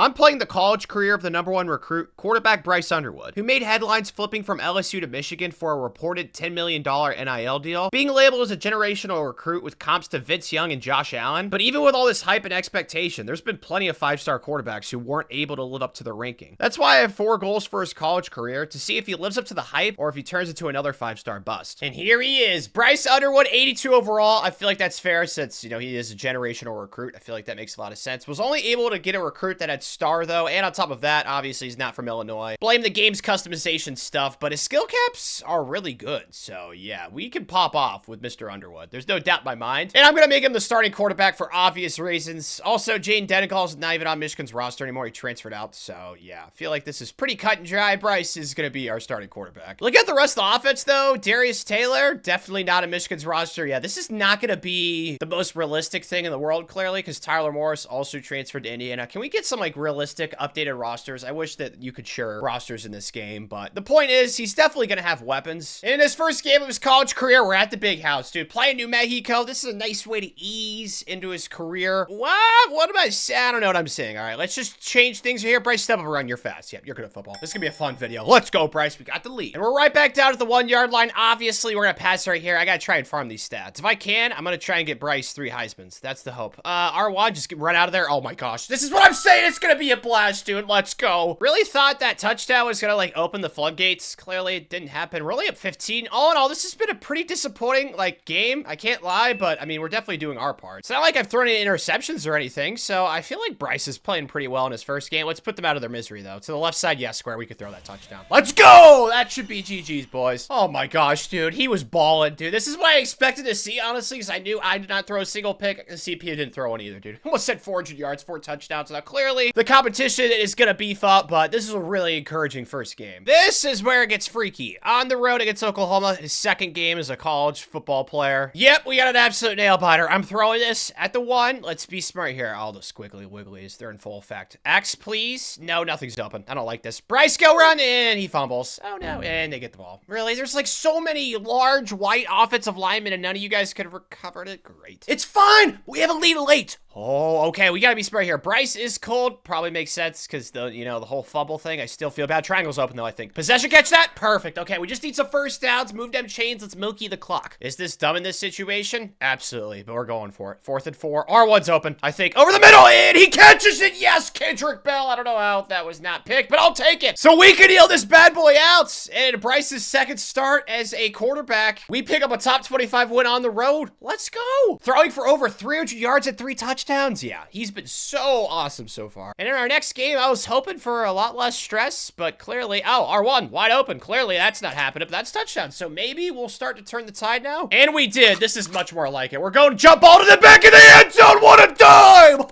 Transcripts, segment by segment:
I'm playing the college career of the #1 recruit, quarterback Bryce Underwood, who made headlines flipping from LSU to Michigan for a reported $10 million NIL deal, being labeled as a generational recruit with comps to Vince Young and Josh Allen. But even with all this hype and expectation, there's been plenty of 5-star quarterbacks who weren't able to live up to their ranking. That's why I have 4 goals for his college career, to see if he lives up to the hype or if he turns into another 5-star bust. And here he is, Bryce Underwood, 82 overall. I feel like that's fair since, you know, he is a generational recruit. I feel like that makes a lot of sense. Was only able to get a recruit that had star though, and on top of that, obviously he's not from Illinois. Blame the game's customization stuff, but his skill caps are really good. So yeah, we can pop off with Mr. Underwood. There's no doubt in my mind. And I'm gonna make him the starting quarterback for obvious reasons. Also, Jaden Denegal's not even on Michigan's roster anymore. He transferred out. So yeah, I feel like this is pretty cut and dry. Bryce is gonna be our starting quarterback. Look at the rest of the offense though. Darius Taylor, definitely not on Michigan's roster. Yeah, this is not gonna be the most realistic thing in the world, clearly, because Tyler Morris also transferred to Indiana. Can we get some like realistic updated rosters? I wish that you could share rosters in this game, but the point is he's definitely gonna have weapons. In his first game of his college career, we're at the big house, dude. Playing New Mexico. This is a nice way to ease into his career. What am I saying? I don't know what I'm saying. All right, let's just change things here. Bryce, step up around. You're fast. Yep, you're good at football. This is gonna be a fun video. Let's go, Bryce. We got the lead. And we're right back down at the 1-yard line. Obviously, we're gonna pass right here. I gotta try and farm these stats. If I can, I'm gonna try and get Bryce 3 Heismans. That's the hope. R1, just run out of there. Oh my gosh. This is what I'm saying. It's gonna be a blast, dude. Let's go. Really thought that touchdown was gonna like open the floodgates. Clearly, it didn't happen. We're only up 15. All in all, this has been a pretty disappointing like game. I can't lie, but I mean, we're definitely doing our part. It's not like I've thrown any interceptions or anything, so I feel like Bryce is playing pretty well in his first game. Let's put them out of their misery, though. To the left side, yes, square. We could throw that touchdown. Let's go! That should be GG's, boys. Oh my gosh, dude. He was balling, dude. This is what I expected to see, honestly, because I knew I did not throw a single pick. The CPU didn't throw one either, dude. Almost said 400 yards, 4 touchdowns. Now, clearly, the competition is going to beef up, but this is a really encouraging first game. This is where it gets freaky. On the road against Oklahoma, his second game as a college football player. Yep, we got an absolute nail biter. I'm throwing this at the 1. Let's be smart here. All the squiggly wigglies, they're in full effect. X, please. No, nothing's open. I don't like this. Bryce, go run, and he fumbles. Oh, no, and they get the ball. Really? There's like so many large white offensive linemen, and none of you guys could have recovered it. Great. It's fine. We have a lead late. Oh, okay. We got to be smart here. Bryce is cold. Probably makes sense because the, you know, the whole fumble thing. I still feel bad. Triangle's open though, I think. Possession, catch that. Perfect. Okay, we just need some first downs. Move them chains. Let's milky the clock. Is this dumb in this situation? Absolutely, but we're going for it. 4th and 4. R1's open, I think. Over the middle, and he catches it. Yes, Kendrick Bell. I don't know how that was not picked, but I'll take it. So we can heal this bad boy out. And Bryce's second start as a quarterback. We pick up a top 25 win on the road. Let's go. Throwing for over 300 yards and 3 touchdowns. Yeah, he's been so awesome so far. And in our next game, I was hoping for a lot less stress, but clearly, oh, R1 wide open. Clearly, that's not happening, but that's touchdown. So maybe we'll start to turn the tide now. And we did. This is much more like it. We're going to jump ball to the back of the end zone. What a dime!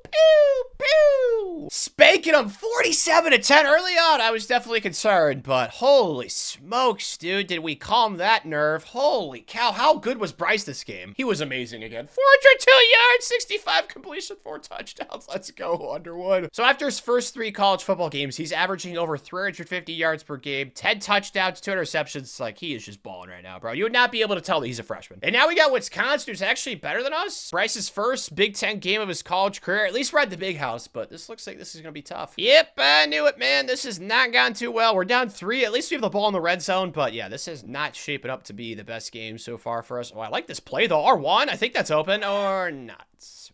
Pew, pew. Spanking him 47-10 early on. I was definitely concerned, but holy smokes, dude. Did we calm that nerve? Holy cow. How good was Bryce this game? He was amazing again. 402 yards, 65 completion, 4 touchdowns. Let's go, Underwood. So after his first 3 college football games, he's averaging over 350 yards per game, 10 touchdowns, 2 interceptions. Like, he is just balling right now, bro. You would not be able to tell that he's a freshman. And now we got Wisconsin, who's actually better than us. Bryce's first Big Ten game of his college career. At least we're at the big house, but this looks like this is going to be tough. Yep, I knew it, man. This has not gone too well. We're down 3. At least we have the ball in the red zone, but yeah, this is not shaping up to be the best game so far for us. Oh, I like this play, though. R1, I think that's open or not.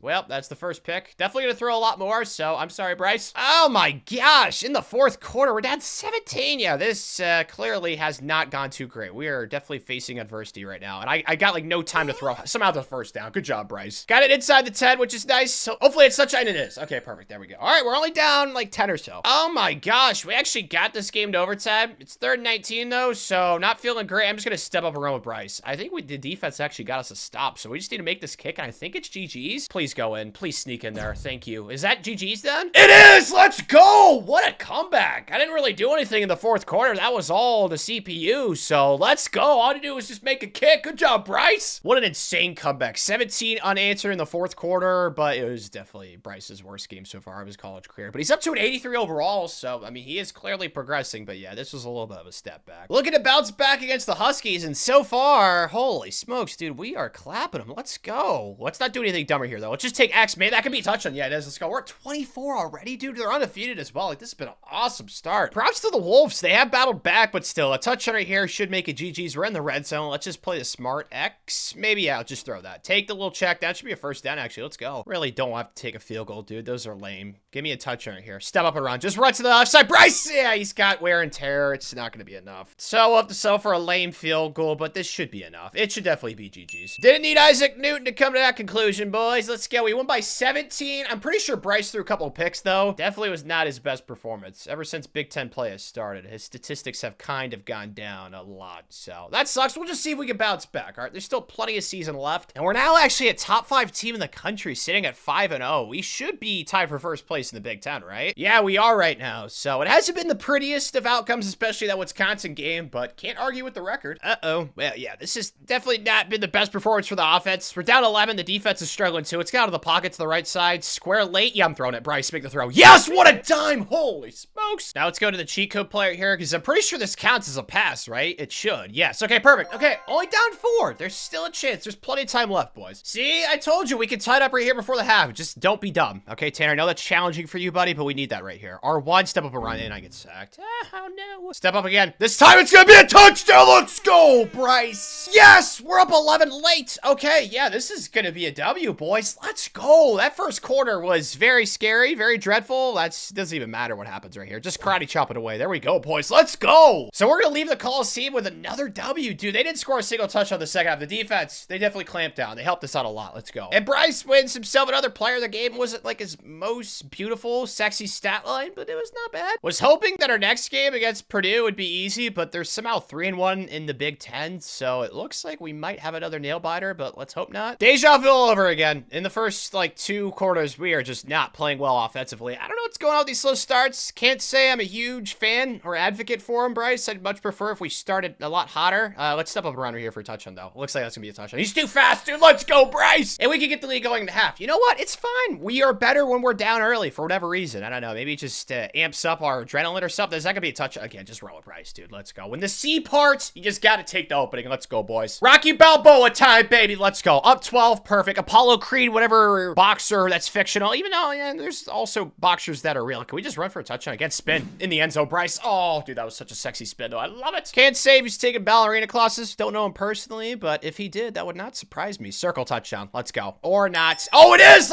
Well, that's the first pick. Definitely gonna throw a lot more, so I'm sorry, Bryce. Oh my gosh, in the 4th quarter, we're down 17. Yeah, this clearly has not gone too great. We are definitely facing adversity right now, and I got like no time to throw somehow the first down. Good job, Bryce. Got it inside the 10, which is nice. So hopefully it's sunshine. It is. Okay, perfect. There we go. All right, we're only down like 10 or so. Oh my gosh, we actually got this game to overtime. It's 3rd and 19 though, so not feeling great. I'm just gonna step up and run with Bryce. I think the defense actually got us a stop, so we just need to make this kick, and I think it's GG's. Please go in. Please sneak in there. Thank you. Is that GG's then? It is! Let's go! What a comeback. I didn't really do anything in the 4th quarter. That was all the CPU, so let's go. All to do is just make a kick. Good job, Bryce. What an insane comeback. 17 unanswered in the 4th quarter, but it was definitely Bryce's worst game so far of his college career. But he's up to an 83 overall, so, I mean, he is clearly progressing, but yeah, this was a little bit of a step back. Looking to bounce back against the Huskies, and so far, holy smokes, dude, we are clapping them. Let's go. Let's not do anything dumb touchdown right here, though. Let's just take X. Maybe that could be a touchdown. Yeah, it is. Let's go. We're at 24 already, dude. They're undefeated as well. Like, this has been an awesome start. Props to the Wolves. They have battled back, but still, a touchdown right here should make it GG's. We're in the red zone. Let's just play the smart X. Maybe, yeah, I'll just throw that. Take the little check. That should be a first down, actually. Let's go. Really don't have to take a field goal, dude. Those are lame. Give me a touchdown right here. Step up and run. Just run to the left side. Bryce! Yeah, he's got wear and tear. It's not going to be enough. So we'll have to settle for a lame field goal, but this should be enough. It should definitely be GG's. Didn't need Isaac Newton to come to that conclusion, boys. Let's go. We won by 17. I'm pretty sure Bryce threw a couple of picks, though. Definitely was not his best performance. Ever since Big Ten play has started, his statistics have kind of gone down a lot. So that sucks. We'll just see if we can bounce back. All right, there's still plenty of season left. And we're now actually a top 5 team in the country, sitting at 5-0. We should be tied for first place in the Big Ten, right? Yeah, we are right now. So it hasn't been the prettiest of outcomes, especially that Wisconsin game, but can't argue with the record. Uh-oh. Well, yeah, this has definitely not been the best performance for the offense. We're down 11. The defense is struggling too. It's got out of the pocket to the right side. Square late. Yeah, I'm throwing it. Bryce, make the throw. Yes, what a dime. Holy smokes. Now let's go to the cheat code player here, because I'm pretty sure this counts as a pass, right? It should. Yes. Okay, perfect. Okay, only down 4. There's still a chance. There's plenty of time left, boys. See, I told you we could tie it up right here before the half. Just don't be dumb. Okay, Tanner, I know that's challenging for you, buddy, but we need that right here. R1, step up and run in. I get sacked. Oh, no. Step up again. This time it's going to be a touchdown. Let's go, Bryce. Yes, we're up 11 late. Okay, yeah, this is going to be a W, boys. Let's go. That first quarter was very scary, very dreadful. Doesn't even matter what happens right here. Just karate chop it away. There we go, boys. Let's go. So we're going to leave the Coliseum with another W, dude. They didn't score a single touchdown the second half. The defense, they definitely clamped down. They helped us out a lot. Let's go. And Bryce wins himself another player of the game. Wasn't like his most beautiful, sexy stat line, but it was not bad. Was hoping that our next game against Purdue would be easy, but they're somehow 3-1 in the Big Ten, so it looks like we might have another nail biter, but let's hope not. Deja vu all over again. In the first, like, 2 quarters, we are just not playing well offensively. I don't know what's going on with these slow starts. Can't say I'm a huge fan or advocate for him, Bryce. I'd much prefer if we started a lot hotter. Let's step up around here for a touchdown, though. Looks like that's gonna be a touchdown. He's too fast, dude. Let's go, Bryce! And we can get the lead going into half. You know what? It's fine. We are better when we're down early for whatever reason. I don't know. Maybe it just amps up our adrenaline or something. Is that gonna be a touchdown? Again, just roll with Bryce, dude. Let's go. When the C parts, you just gotta take the opening. Let's go, boys. Rocky Balboa time, baby. Let's go. Up 12. Perfect. Apollo Creed, whatever boxer that's fictional. Even though, yeah, there's also boxers that are real. Can we just run for a touchdown again? Spin in the end zone, Bryce. Oh, dude, that was such a sexy spin, though. I love it. Can't say if he's taking ballerina classes. Don't know him personally, but if he did, that would not surprise me. Circle touchdown. Let's go. Or not. Oh, it is.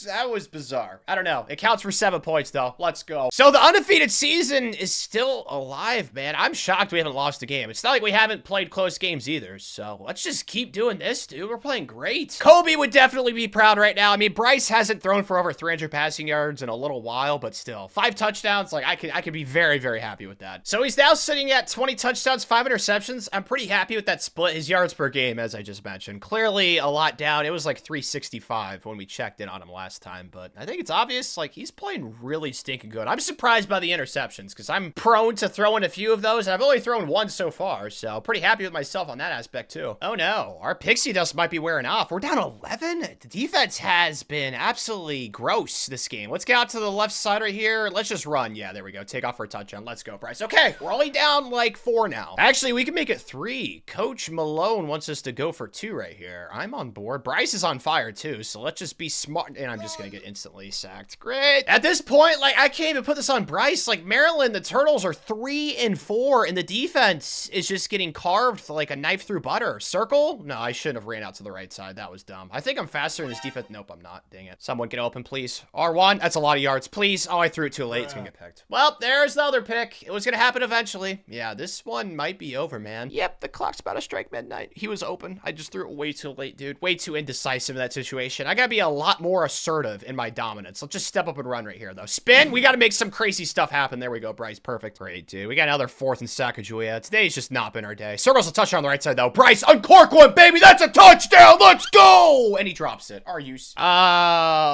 That was bizarre. I don't know. It counts for 7 points, though. Let's go. So the undefeated season is still alive, man. I'm shocked we haven't lost a game. It's not like we haven't played close games either. So let's just keep doing this, dude. We're playing great. Kobe would definitely be proud right now. I mean, Bryce hasn't thrown for over 300 passing yards in a little while, but still. 5 touchdowns. Like, I could be very, very happy with that. So he's now sitting at 20 touchdowns, 5 interceptions. I'm pretty happy with that split. His yards per game, as I just mentioned. Clearly a lot down. It was like 365 when we checked in on him last time, but I think it's obvious, like, he's playing really stinking good. I'm surprised by the interceptions, because I'm prone to throwing a few of those, and I've only thrown 1 so far, so pretty happy with myself on that aspect, too. Oh, no. Our pixie dust might be wearing off. We're down 11? The defense has been absolutely gross this game. Let's get out to the left side right here. Let's just run. Yeah, there we go. Take off for a touchdown. Let's go, Bryce. Okay, we're only down, like, 4 now. Actually, we can make it 3. Coach Malone wants us to go for 2 right here. I'm on board. Bryce is on fire, too, so let's just be smart, and I'm just gonna get instantly sacked. Great. At this point, like, I can't even put this on Bryce. Like, Maryland, the Turtles are 3-4, and the defense is just getting carved like a knife through butter. Circle? No, I shouldn't have ran out to the right side. That was dumb. I think I'm faster in this defense. Nope, I'm not. Dang it. Someone get open, please. R1. That's a lot of yards. Please. Oh, I threw it too late. It's gonna get picked. Well, there's the other pick. It was gonna happen eventually. Yeah, this one might be over, man. Yep, the clock's about to strike midnight. He was open. I just threw it way too late, dude. Way too indecisive in that situation. I gotta be a lot more assertive in my dominance. Let's just step up and run right here, though. Spin. We gotta make some crazy stuff happen. There we go, Bryce. Perfect. Great, dude. We got another 4th and Sacagawea. Today's just not been our day. Circle's a touchdown on the right side, though. Bryce, uncork one, baby. That's a touchdown. Let's go. And he drops it. Are you?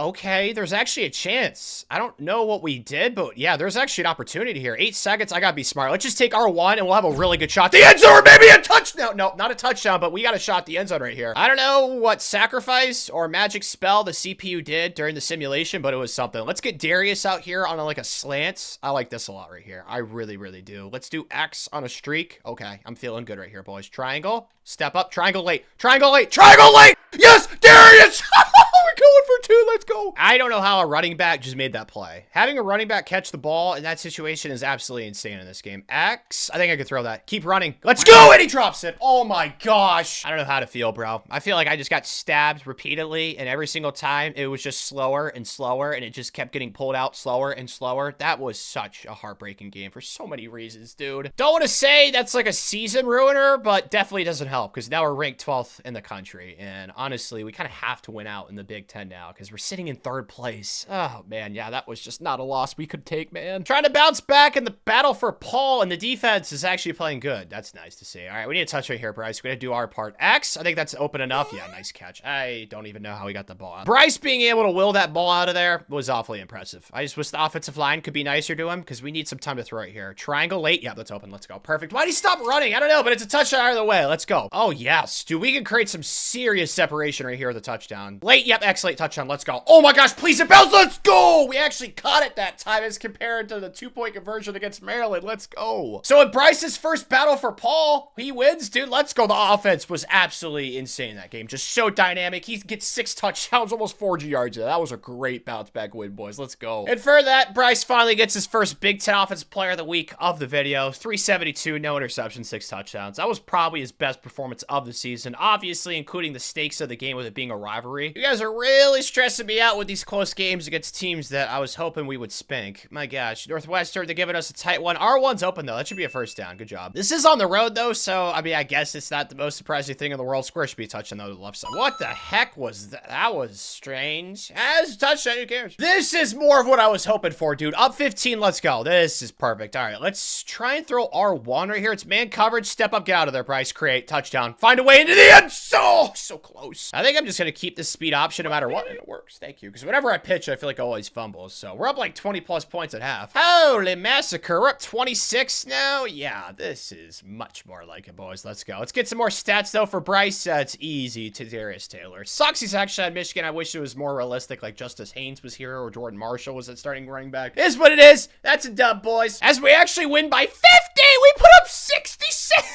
Okay. There's actually a chance. I don't know what we did, but yeah, there's actually an opportunity here. 8 seconds. I gotta be smart. Let's just take R1 and we'll have a really good shot. The end zone, maybe a touchdown. No, not a touchdown, but we got a shot at the end zone right here. I don't know what sacrifice or magic spell the CPU did during the simulation, but it was something. Let's get Darius out here on like a slant. I like this a lot right here. I really, really do. Let's do X on a streak. Okay, I'm feeling good right here, boys. Triangle. Step up. Triangle late. Triangle late. Triangle late. Yes, Darius. We're 2. Let's go. I don't know how a running back just made that play. Having a running back catch the ball in that situation is absolutely insane in this game. X, I think I could throw that. Keep running. Let's go. And he drops it. Oh my gosh. I don't know how to feel, bro. I feel like I just got stabbed repeatedly, and every single time it was just slower and slower, and it just kept getting pulled out slower and slower. That was such a heartbreaking game for so many reasons, dude. Don't want to say that's like a season ruiner, but definitely doesn't help because now we're ranked 12th in the country. And honestly, we kind of have to win out in the Big Ten now because we're sitting in 3rd place. Oh, man. Yeah, that was just not a loss we could take, man. Trying to bounce back in the battle for Paul, and the defense is actually playing good. That's nice to see. All right, we need a touch right here, Bryce. We got to do our part. X, I think that's open enough. Yeah, nice catch. I don't even know how he got the ball out. Bryce being able to will that ball out of there was awfully impressive. I just wish the offensive line could be nicer to him because we need some time to throw it here. Triangle late. Yeah, that's open. Let's go. Perfect. Why'd he stop running? I don't know, but it's a touchdown either way. Let's go. Oh, yes. Dude, we can create some serious separation right here with the touchdown. Late. Yep, X late touchdown. Let's go. Oh my gosh, please it bounce. Let's go. We actually caught it that time as compared to the 2-point conversion against Maryland. Let's go. So in Bryce's first battle for Paul, he wins, dude. Let's go. The offense was absolutely insane in that game. Just so dynamic. He gets 6 touchdowns, almost 400 yards. That was a great bounce back win, boys. Let's go. And for that, Bryce finally gets his first Big Ten Offensive Player of the Week of the video. 372, no interceptions, 6 touchdowns. That was probably his best performance of the season, obviously including the stakes of the game with it being a rivalry. You guys are really stressing me out with these close games against teams that I was hoping we would spank. My gosh, Northwestern, they're giving us a tight one. R1's open, though. That should be a first down. Good job. This is on the road, though, so, I mean, I guess it's not the most surprising thing in the world. Square should be a touchdown, though, to the left side. What the heck was that? That was strange. As a touchdown, who cares? This is more of what I was hoping for, dude. Up 15, let's go. This is perfect. All right, let's try and throw R1 right here. It's man coverage. Step up, get out of there, Bryce. Create, touchdown. Find a way into the end. So close. I think I'm just going to keep this speed option no matter what, and it works. Thank you. Because whenever I pitch, I feel like I always fumble. So we're up like 20+ points at half. Holy massacre. We're up 26 now. Yeah, this is much more like it, boys. Let's go. Let's get some more stats, though, for Bryce. It's easy to Darius Taylor. Sucks he's actually at Michigan. I wish it was more realistic, like Justice Haynes was here or Jordan Marshall was at starting running back. Is what it is. That's a dub, boys. As we actually win by 50, we put up 66.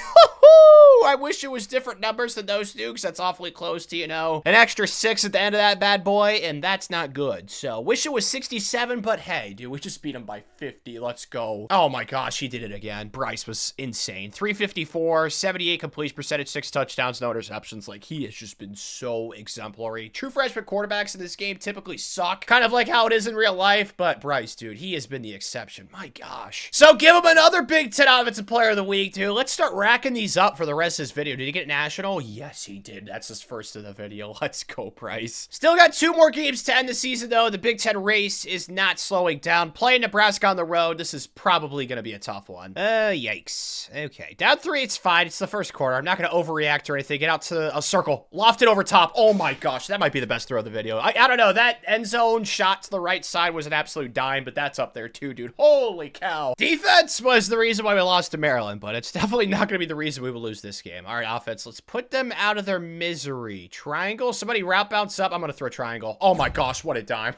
I wish it was different numbers than those two, because that's awfully close to, you know, an extra 6 at the end of that bad boy, and that's not good. So, wish it was 67, but hey, dude, we just beat him by 50. Let's go. Oh my gosh, he did it again. Bryce was insane. 354, 78 completion percentage, 6 touchdowns, no interceptions. Like, he has just been so exemplary. True freshman quarterbacks in this game typically suck, kind of like how it is in real life, but Bryce, dude, he has been the exception. My gosh. So, give him another Big Ten Offensive Player of the Week, dude. Let's start racking these up for the rest of this video. Did he get national? Yes, he did. That's his first of the video. Let's go, Bryce. Still got 2 more games to end the season, though. The Big Ten race is not slowing down. Playing Nebraska on the road, this is probably going to be a tough one. Yikes. Okay. Down 3, it's fine. It's the first quarter. I'm not going to overreact or anything. Get out to a circle. Loft it over top. Oh my gosh. That might be the best throw of the video. I don't know. That end zone shot to the right side was an absolute dime, but that's up there too, dude. Holy cow. Defense was the reason why we lost to Maryland, but it's definitely not going to be the reason we will lose this game. All right, offense. Let's put them out of their misery. Triangle. Somebody route bounce up. I'm going to throw triangle. Oh my gosh. What a dime.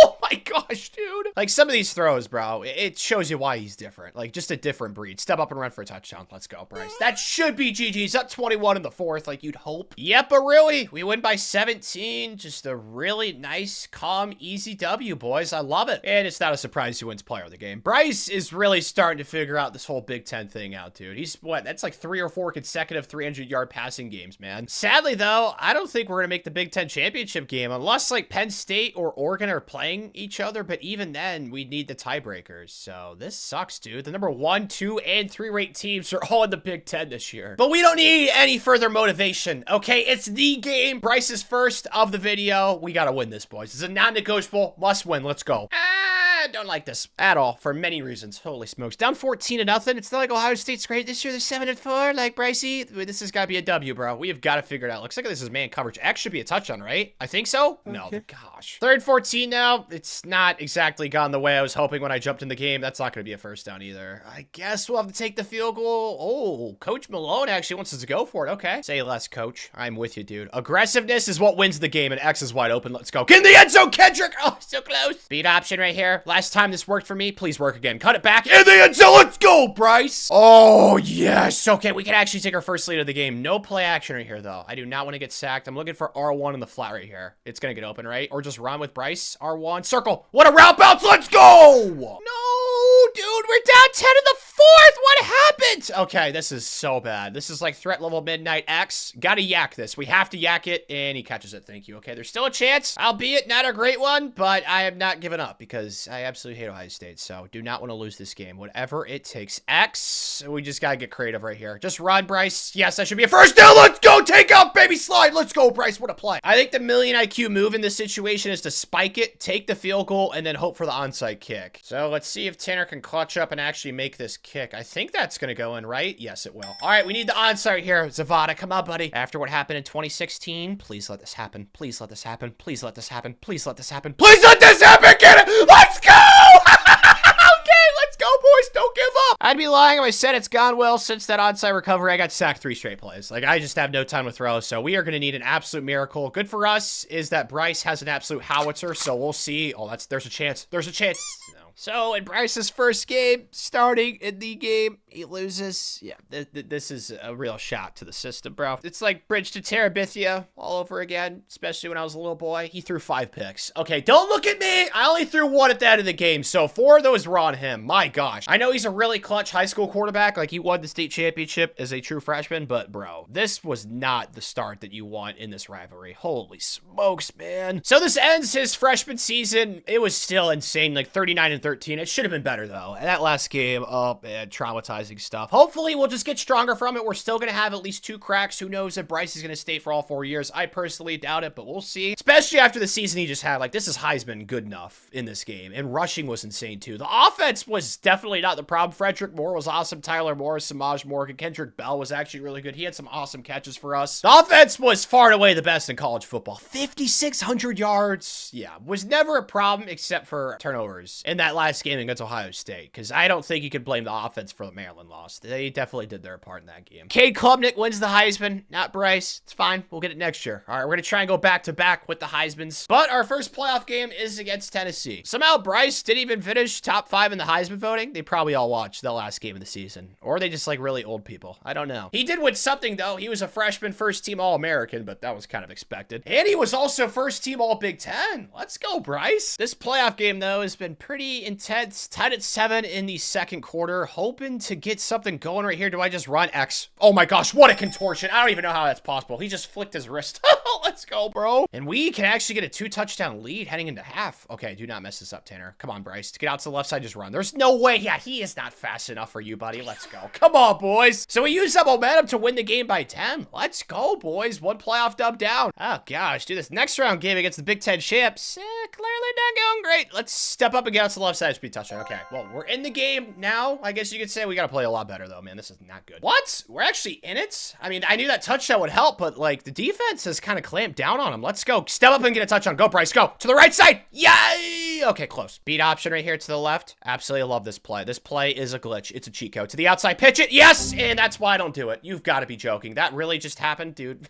Oh my gosh, dude. Like some of these throws, bro, it shows you why he's different. Like just a different breed. Step up and run for a touchdown. Let's go, Bryce. That should be GG's. Up 21 in the 4th, like you'd hope. Yep, but really, we win by 17. Just a really nice, calm, easy W, boys. I love it. And it's not a surprise who wins player of the game. Bryce is really starting to figure out this whole Big Ten thing out, dude. He's, what, that's like 3 or 4 consecutive 300-yard passing games, man. Sadly, though, I don't think we're going to make the Big Ten championship game unless, like, Penn State or Oregon are playing each other, but even then, we'd need the tiebreakers. So this sucks, dude. The number 1, 2, and 3 ranked teams are all in the Big Ten this year. But we don't need any further motivation, okay? It's the game. Bryce is first of the video. We got to win this, boys. It's a non-negotiable must win. Let's go. I don't like this at all for many reasons. Holy smokes. Down 14-0. It's not like Ohio State's great this year. They're 7-4. Like, Brycey, this has got to be a W, bro. We have got to figure it out. Looks like this is man coverage. X should be a touchdown, right? I think so. Okay. No, gosh. 3rd and 14 now. It's not exactly gone the way I was hoping when I jumped in the game. That's not going to be a first down either. I guess we'll have to take the field goal. Oh, Coach Malone actually wants us to go for it. Okay. Say less, Coach. I'm with you, dude. Aggressiveness is what wins the game, and X is wide open. Let's go. Get in the end zone, Kendrick. Oh, so close. Speed option right here. Last last time this worked for me. Please work again. Cut it back in the end zone. Let's go, Bryce. Oh, yes. Okay, we can actually take our first lead of the game. No play action right here, though. I do not want to get sacked. I'm looking for R1 in the flat right here. It's going to get open, right? Or just run with Bryce. R1. Circle. What a route bounce. Let's go. No, dude. We're down 10 in the fourth. What happened? Okay, this is so bad. This is like threat level midnight X. Gotta yak this. We have to yak it, and he catches it. Thank you. Okay, there's still a chance, albeit not a great one, but I have not given up because I absolutely hate Ohio State, so do not want to lose this game. Whatever it takes. X. We just gotta get creative right here. Just run, Bryce. Yes, that should be a first down. Let's go. Take off, baby. Slide. Let's go, Bryce. What a play. I think the million IQ move in this situation is to spike it, take the field goal, and then hope for the onside kick. So let's see if Tanner can clutch up and actually make this kick. I think that's gonna go in, right? Yes, it will. All right, we need the onside here. Zavada, come on, buddy. After what happened in 2016, please let this happen. Please let this happen. Please let this happen. Please let this happen. Please let this happen. Get it. Let's go. Okay, let's go, boys. Don't give up. I'd be lying if I said it's gone well since that onside recovery. I got sacked 3 straight plays. Like, I just have no time to throw, so we are going to need an absolute miracle. Good for us is that Bryce has an absolute howitzer, so we'll see. Oh, there's a chance. There's a chance. No. So, in Bryce's first game, starting in the game, he loses. Yeah, this is a real shock to the system, bro. It's like Bridge to Terabithia all over again, especially when I was a little boy. He threw 5 picks. Okay, don't look at me. I only threw 1 at the end of the game, so 4 of those were on him. My gosh. I know he's a really clutch high school quarterback. Like, he won the state championship as a true freshman, but, bro, this was not the start that you want in this rivalry. Holy smokes, man. So, this ends his freshman season. It was still insane, like 39-13. It should have been better, though. And that last game, oh, man, traumatizing stuff. Hopefully, we'll just get stronger from it. We're still going to have at least 2 cracks. Who knows if Bryce is going to stay for all 4 years? I personally doubt it, but we'll see. Especially after the season he just had. Like, this is Heisman good enough in this game. And rushing was insane, too. The offense was definitely not the problem. Frederick Moore was awesome. Tyler Morris, Samaj Morgan, Kendrick Bell was actually really good. He had some awesome catches for us. The offense was far and away the best in college football. 5,600 yards. Yeah, was never a problem except for turnovers in that last game against Ohio State, because I don't think you could blame the offense for the Maryland loss. They definitely did their part in that game. Cade Klubnik wins the Heisman, not Bryce. It's fine. We'll get it next year. All right, we're going to try and go back-to-back with the Heismans, but our first playoff game is against Tennessee. Somehow Bryce didn't even finish top 5 in the Heisman voting. They probably all watched the last game of the season, or they just like really old people. I don't know. He did win something, though. He was a freshman first-team All-American, but that was kind of expected. And he was also first-team All-Big Ten. Let's go, Bryce. This playoff game, though, has been pretty intense. Tied at 7 in the second quarter. Hoping to get something going right here. Do I just run X? Oh my gosh, what a contortion. I don't even know how that's possible. He just flicked his wrist. Let's go, bro. And we can actually get a 2-touchdown lead heading into half. Okay, do not mess this up, Tanner. Come on, Bryce. To get out to the left side, just run. There's no way. Yeah, he is not fast enough for you, buddy. Let's go. Come on, boys. So we use that momentum to win the game by 10. Let's go, boys. 1 playoff dub down. Oh, gosh. Dude, this next round game against the Big Ten champs, clearly not going great. Let's step up and get out to the left side. Should be touchdown. Okay, well, we're in the game now. I guess you could say we got to play a lot better, though, man. This is not good. What? We're actually in it? I mean, I knew that touchdown would help, but, like, the defense has kind of clamped down on him. Let's go. Step up and get a touchdown. Go, Bryce. Go. To the right side. Yay! Okay, close. Beat option right here to the left. Absolutely love this play. This play is a glitch. It's a cheat code. To the outside. Pitch it. Yes! And that's why I don't do it. You've got to be joking. That really just happened, dude.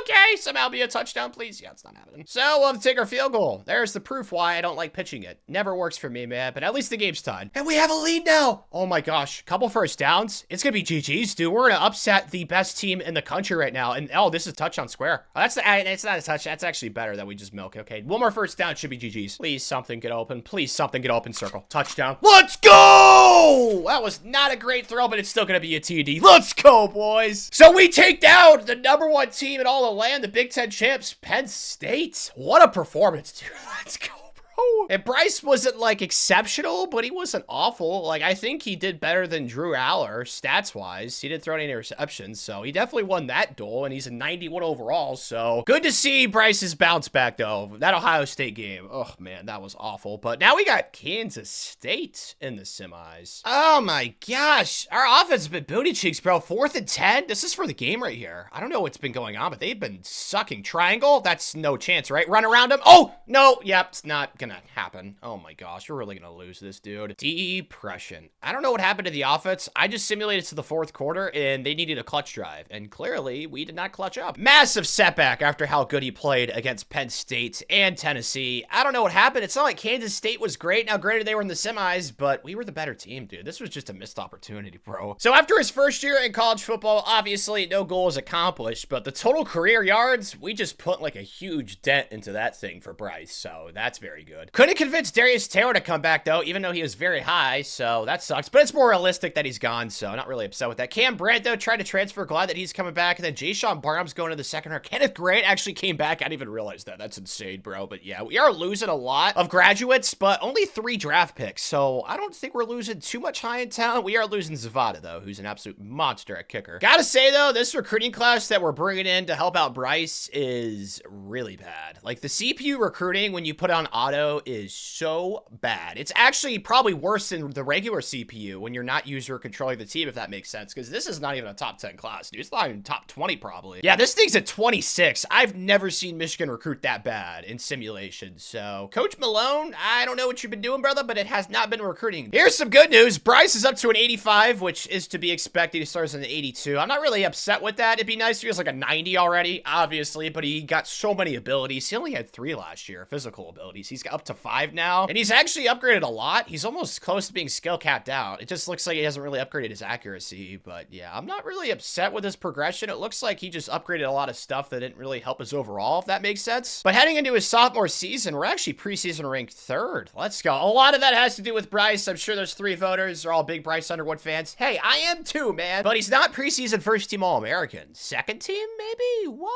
Okay, somehow be a touchdown, please. Yeah, it's not happening. So we'll have to take our field goal. There's the proof why I don't like pitching it. Never works for me, man, but at least the game's tied. And we have a lead now. Oh my gosh, couple first downs. It's gonna be GG's, dude. We're gonna upset the best team in the country right now. And oh, this is touchdown square. Oh, it's not a touch. That's actually better that we just milk. Okay, 1 more first down should be GG's. Please something get open. Please something get open. Circle. Touchdown. Let's go! That was not a great throw, but it's still gonna be a TD. Let's go, boys. So we take down the #1 team in all the land, the Big Ten champs, Penn State. What a performance, dude. Let's go, bro. And Bryce wasn't, like, exceptional, but he wasn't awful. Like, I think he did better than Drew Aller, stats-wise. He didn't throw any interceptions, so he definitely won that duel, and he's a 91 overall, so good to see Bryce's bounce back, though. That Ohio State game, oh, man, that was awful. But now we got Kansas State in the semis. Oh, my gosh. Our offense has been booty cheeks, bro. 4th and 10. This is for the game right here. I don't know what's been going on, but they've been sucking. Triangle? That's no chance, right? Run around him. Oh, no. Yep, it's not gonna happen. Oh my gosh, we're really gonna lose this, dude. Depression. I don't know what happened to the offense. I just simulated to the fourth quarter, and they needed a clutch drive, and clearly we did not clutch up. Massive setback after how good he played against Penn State and Tennessee. I don't know what happened. It's not like Kansas State was great. Now, granted, they were in the semis, but we were the better team, dude. This was just a missed opportunity, bro. So after his first year in college football, obviously no goal was accomplished, but the total career yards, we just put like a huge dent into that thing for Bryce, so that's very good. Couldn't convince Darius Taylor to come back, though, even though he was very high, so that sucks, but it's more realistic that he's gone, so not really upset with that. Cam Brandt, though, tried to transfer, glad that he's coming back, and then Jayshon Barham's going to the second round. Kenneth Grant actually came back. I didn't even realize that. That's insane, bro, but yeah, we are losing a lot of graduates, but only 3 draft picks, so I don't think we're losing too much high-end talent. We are losing Zavada, though, who's an absolute monster at kicker. Gotta say, though, this recruiting class that we're bringing in to help out Bryce is really bad. Like, the CPU recruiting when you put on auto is so bad. It's actually probably worse than the regular CPU when you're not user controlling the team, if that makes sense, because this is not even a top 10 class, dude. It's not even top 20, probably. Yeah, this thing's at 26. I've never seen Michigan recruit that bad in simulation, so Coach Malone, I don't know what you've been doing, brother, but it has not been recruiting. Here's some good news. Bryce is up to an 85, which is to be expected. He starts in an 82. I'm not really upset with that. It'd be nice if he was like a 90 already, obviously, but he got so many abilities. He only had 3 last year, physical abilities. He's up to 5 now, and he's actually upgraded a lot. He's almost close to being skill capped out. It just looks like he hasn't really upgraded his accuracy, but yeah, I'm not really upset with his progression. It looks like he just upgraded a lot of stuff that didn't really help us overall, if that makes sense. But heading into his sophomore season, we're actually preseason ranked 3rd. Let's go. A lot of that has to do with Bryce. I'm sure there's 3 voters. They're all big Bryce Underwood fans. Hey, I am too, man. But he's not preseason first team All-American. Second team, maybe? What?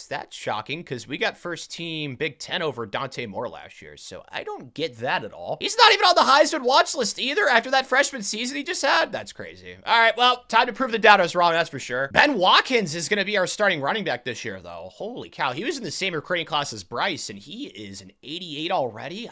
That's shocking, because we got first team Big Ten over Dante Moore last year, so I don't get that at all. He's not even on the Heisman watch list either after that freshman season he just had. That's crazy. All right, well, time to prove the doubters wrong, that's for sure. Ben Watkins is going to be our starting running back this year, though. Holy cow. He was in the same recruiting class as Bryce, and he is an 88 already?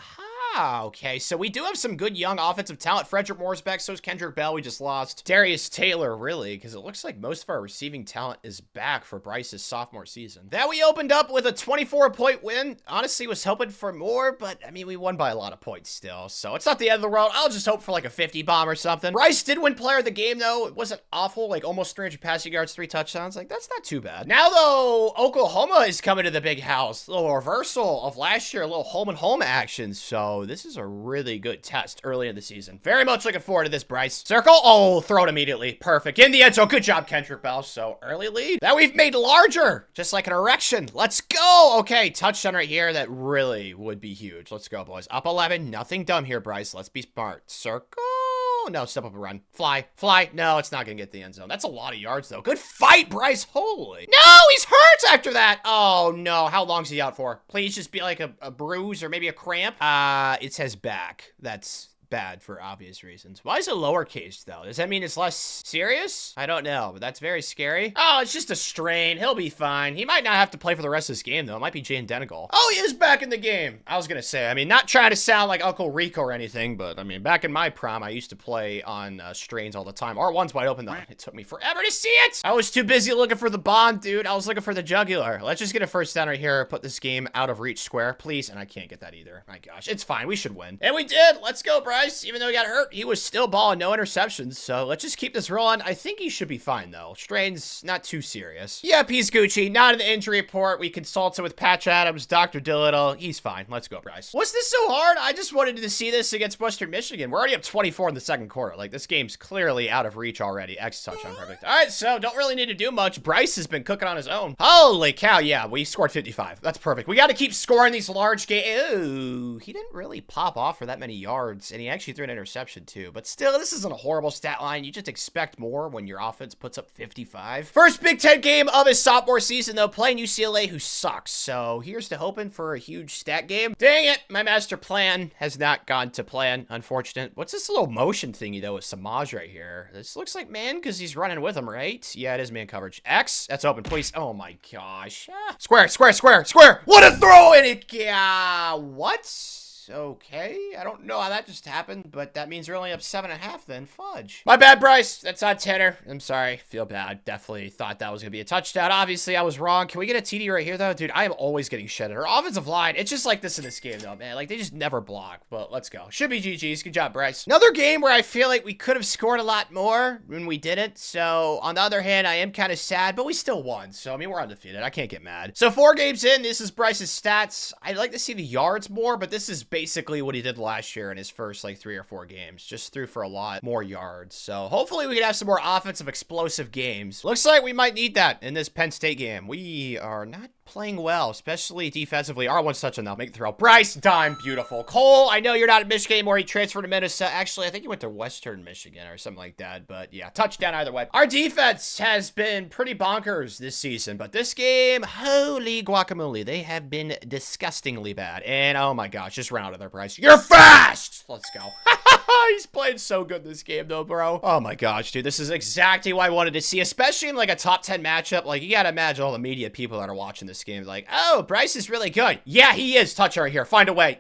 Okay, so we do have some good young offensive talent. Frederick Moore's back, so is Kendrick Bell. We just lost Darius Taylor, really, because it looks like most of our receiving talent is back for Bryce's sophomore season. Then we opened up with a 24-point win. Honestly, was hoping for more, but, I mean, we won by a lot of points still, so it's not the end of the world. I'll just hope for, like, a 50 bomb or something. Bryce did win player of the game, though. It wasn't awful, like, almost 300 passing yards, 3 touchdowns. Like, that's not too bad. Now, though, Oklahoma is coming to the big house. A little reversal of last year, a little home and home action, so this is a really good test early in the season. Very much looking forward to this, Bryce. Circle. Oh, throw it immediately. Perfect. In the end zone. Good job, Kendrick Bell. So early lead that we've made larger, just like an erection. Let's go. Okay, touchdown right here. That really would be huge. Let's go, boys. Up 11. Nothing dumb here, Bryce. Let's be smart. Circle. No, step up and run. Fly. Fly. No, it's not going to get the end zone. That's a lot of yards, though. Good fight, Bryce. Holy. No, he's hurt after that. Oh, no. How long's he out for? Please just be like a bruise or maybe a cramp. It says back. That's bad for obvious reasons. Why is it lowercase, though? Does that mean it's less serious? I don't know, but that's very scary. Oh, it's just a strain. He'll be fine. He might not have to play for the rest of this game, though. It might be Jane Denegal. Oh, he is back in the game. I was gonna say, I mean, not trying to sound like Uncle Rico or anything, but I mean, back in my prime, I used to play on strains all the time. R1's wide open, though. It took me forever to see it. I was too busy looking for the bond, dude. I was looking for the jugular. Let's just get a first down right here. Put this game out of reach square, please. And I can't get that either. My gosh, it's fine. We should win. And we did. Let's go, Bryce. Even though he got hurt, he was still balling, no interceptions, so let's just keep this rolling. I think he should be fine, though. Strain's not too serious. Yep, he's Gucci. Not in the injury report. We consulted with Patch Adams, Dr. Doolittle. He's fine. Let's go, Bryce. Was this so hard? I just wanted to see this against Western Michigan. We're already up 24 in the second quarter. Like, this game's clearly out of reach already. X touchdown, perfect. All right, so don't really need to do much. Bryce has been cooking on his own. Holy cow, yeah, we scored 55. That's perfect. We got to keep scoring these large games. Ooh, he didn't really pop off for that many yards, and he actually threw an interception, too. But still, this isn't a horrible stat line. You just expect more when your offense puts up 55. First Big Ten game of his sophomore season, though, playing UCLA, who sucks. So here's to hoping for a huge stat game. Dang it, my master plan has not gone to plan, unfortunate. What's this little motion thingy, though, with Samaj right here? This looks like man, because he's running with him, right? Yeah, it is man coverage. X, that's open, please. Oh my gosh. Square, square, square, square. What a throw in it. Yeah, what? Okay, I don't know how that just happened, but that means we're only up 7.5 then. Fudge. My bad, Bryce. That's on tenor. I'm sorry. Feel bad. Definitely thought that was going to be a touchdown. Obviously, I was wrong. Can we get a TD right here, though? Dude, I am always getting shedded. Our offensive line, it's just like this in this game, though, man. Like, they just never block. But let's go. Should be GG's. Good job, Bryce. Another game where I feel like we could have scored a lot more when we didn't. So, on the other hand, I am kind of sad, but we still won. So, I mean, we're undefeated. I can't get mad. So, 4 games in, this is Bryce's stats. I'd like to see the yards more, but this is basically what he did last year in his first, like, 3 or 4 games. Just threw for a lot more yards. So, hopefully we can have some more offensive explosive games. Looks like we might need that in this Penn State game. We are not playing well, especially defensively. R1's touching now. Make the throw. Bryce, dime. Beautiful. Cole, I know you're not at Michigan anymore. He transferred to Minnesota. Actually, I think he went to Western Michigan or something like that. But yeah, touchdown either way. Our defense has been pretty bonkers this season, but this game, holy guacamole, they have been disgustingly bad. And oh my gosh, just run out of there, Bryce. You're fast! Let's go. He's playing so good this game, though, bro. Oh my gosh, dude. This is exactly what I wanted to see, especially in like a top 10 matchup. Like, you gotta imagine all the media people that are watching this game. Like, oh, Bryce is really good. Yeah, he is. Touch right here. Find a way.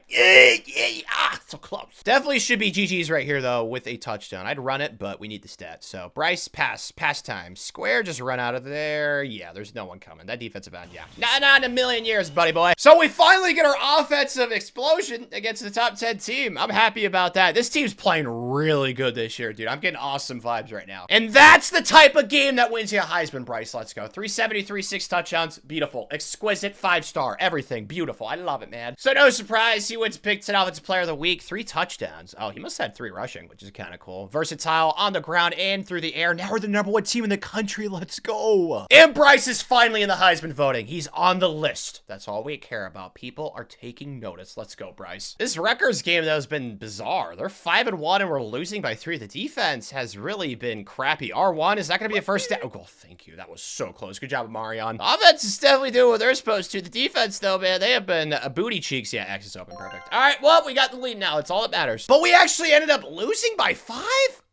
So close. Definitely should be GG's right here, though, with a touchdown. I'd run it, but we need the stats. So, Bryce, pass time. Square, just run out of there. Yeah, there's no one coming. That defensive end, yeah. Not in a million years, buddy boy. So, we finally get our offensive explosion against the top 10 team. I'm happy about that. This team's playing really good this year, dude. I'm getting awesome vibes right now. And that's the type of game that wins you a Heisman, Bryce. Let's go. 373, 6 touchdowns. Beautiful. Exquisite. 5-star. Everything. Beautiful. I love it, man. So no surprise, he wins Big Ten Offensive Player of the Week. 3 touchdowns. Oh, he must have had 3 rushing, which is kind of cool. Versatile on the ground and through the air. Now we're the #1 team in the country. Let's go. And Bryce is finally in the Heisman voting. He's on the list. That's all we care about. People are taking notice. Let's go, Bryce. This Rutgers game, though, has been bizarre. They're 5-1 and we're losing by 3. The defense has really been crappy. R1, is that going to be a first down? Oh, thank you. That was so close. Good job, Marion. Offense is definitely doing what they're supposed to. The defense, though, man, they have been booty cheeks. Yeah, X is open. Perfect. All right, well, we got the lead now. It's all that matters. But we actually ended up losing by 5?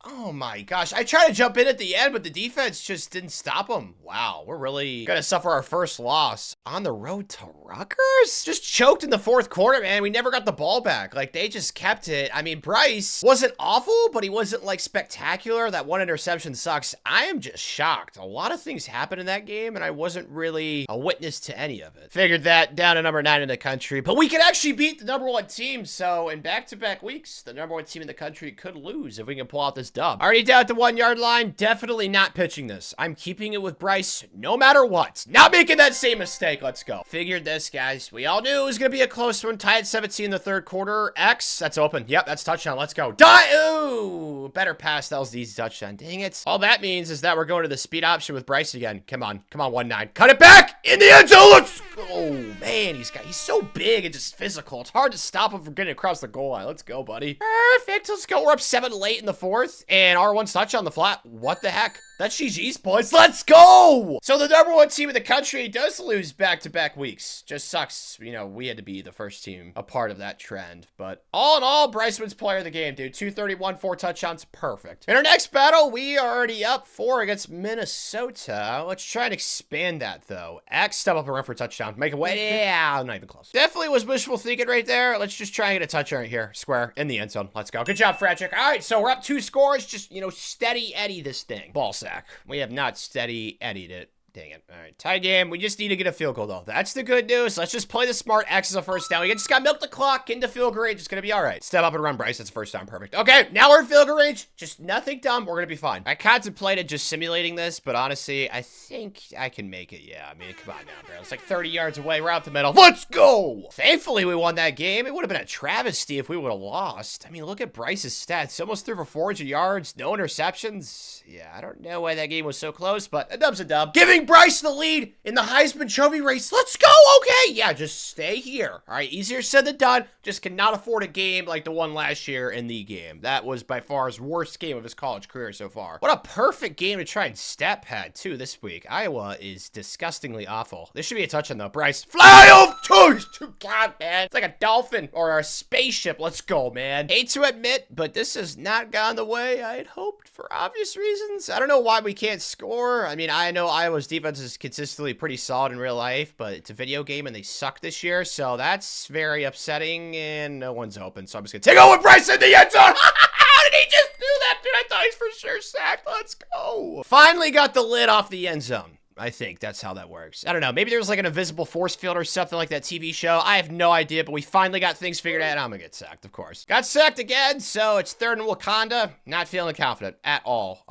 Oh my gosh, I tried to jump in at the end, but the defense just didn't stop them. Wow, we're really gonna suffer our first loss on the road to Rutgers? Just choked in the 4th quarter, man. We never got the ball back. Like, they just kept it. I mean, Bryce wasn't awful, but he wasn't, like, spectacular. That 1 interception sucks. I am just shocked. A lot of things happened in that game, and I wasn't really a witness to any of it. Figured that down to #9 in the country, but we could actually beat the #1 team, so in back-to-back weeks, the #1 team in the country could lose if we can pull out this dub. Already down at the 1-yard line. Definitely not pitching this. I'm keeping it with Bryce no matter what. Not making that same mistake. Let's go. Figured this, guys. We all knew it was going to be a close one. Tied at 17 in the 3rd quarter. X, that's open. Yep, that's touchdown. Let's go. Ooh, better pass. That was the easy touchdown. Dang it. All that means is that we're going to the speed option with Bryce again. Come on. Come on, 1-9. Cut it back in the end zone. Let's go. Man, he's so big and just physical. It's hard to stop him from getting across the goal line. Let's go, buddy. Perfect. Let's go. We're up 7 late in the 4th. And R1's touch on the flat. What the heck? That's GG's points. Let's go! So the #1 team in the country does lose back-to-back weeks. Just sucks. You know, we had to be the first team a part of that trend. But all in all, Bryce wins player of the game, dude. 231, 4 touchdowns. Perfect. In our next battle, we are already up 4 against Minnesota. Let's try and expand that, though. X, step up and run for a touchdown. Make a way. Yeah, not even close. Definitely was wishful thinking right there. Let's just try and get a touchdown right here. Square in the end zone. Let's go. Good job, Frederick. All right, so we're up 2 scores. Just, you know, steady Eddie this thing. Ball sack. We have not steady Eddie'd it. Dang it. All right, tie game. We just need to get a field goal, though. That's the good news. Let's just play the smart. X as a first down. We just got to milk the clock into field goal range. It's going to be all right. Step up and run, Bryce. That's first down. Perfect. Okay, now we're in field goal range. Just nothing dumb. We're going to be fine. I contemplated just simulating this, but honestly, I think I can make it. Yeah, I mean, come on now, bro. It's like 30 yards away. We're out the middle. Let's go! Thankfully, we won that game. It would have been a travesty if we would have lost. I mean, look at Bryce's stats. He almost threw for 400 yards. No interceptions. Yeah, I don't know why that game was so close, but a dub's a dub. Giving Bryce the lead in the Heisman Trophy race. Let's go. Okay. Yeah, just stay here. All right. Easier said than done. Just cannot afford a game like the one last year in the game. That was by far his worst game of his college career so far. What a perfect game to try and stat pad, too, this week. Iowa is disgustingly awful. This should be a touchdown, though. Bryce, fly off to God, man. It's like a dolphin or a spaceship. Let's go, man. Hate to admit, but this has not gone the way I had hoped for obvious reasons. I don't know why we can't score. I mean, I know Iowa's defense is consistently pretty solid in real life, but it's a video game and they suck this year, so that's very upsetting, and no one's open, so I'm just gonna take Owen Bryce in the end zone. How did he just do that, dude? I thought he's for sure sacked. Let's go. Finally got the lid off the end zone. I think that's how that works. I don't know. Maybe there's like an invisible force field or something like that TV show. I have no idea, but we finally got things figured out. I'm gonna get sacked, of course. Got sacked again, so it's 3rd and Wakanda. Not feeling confident at all.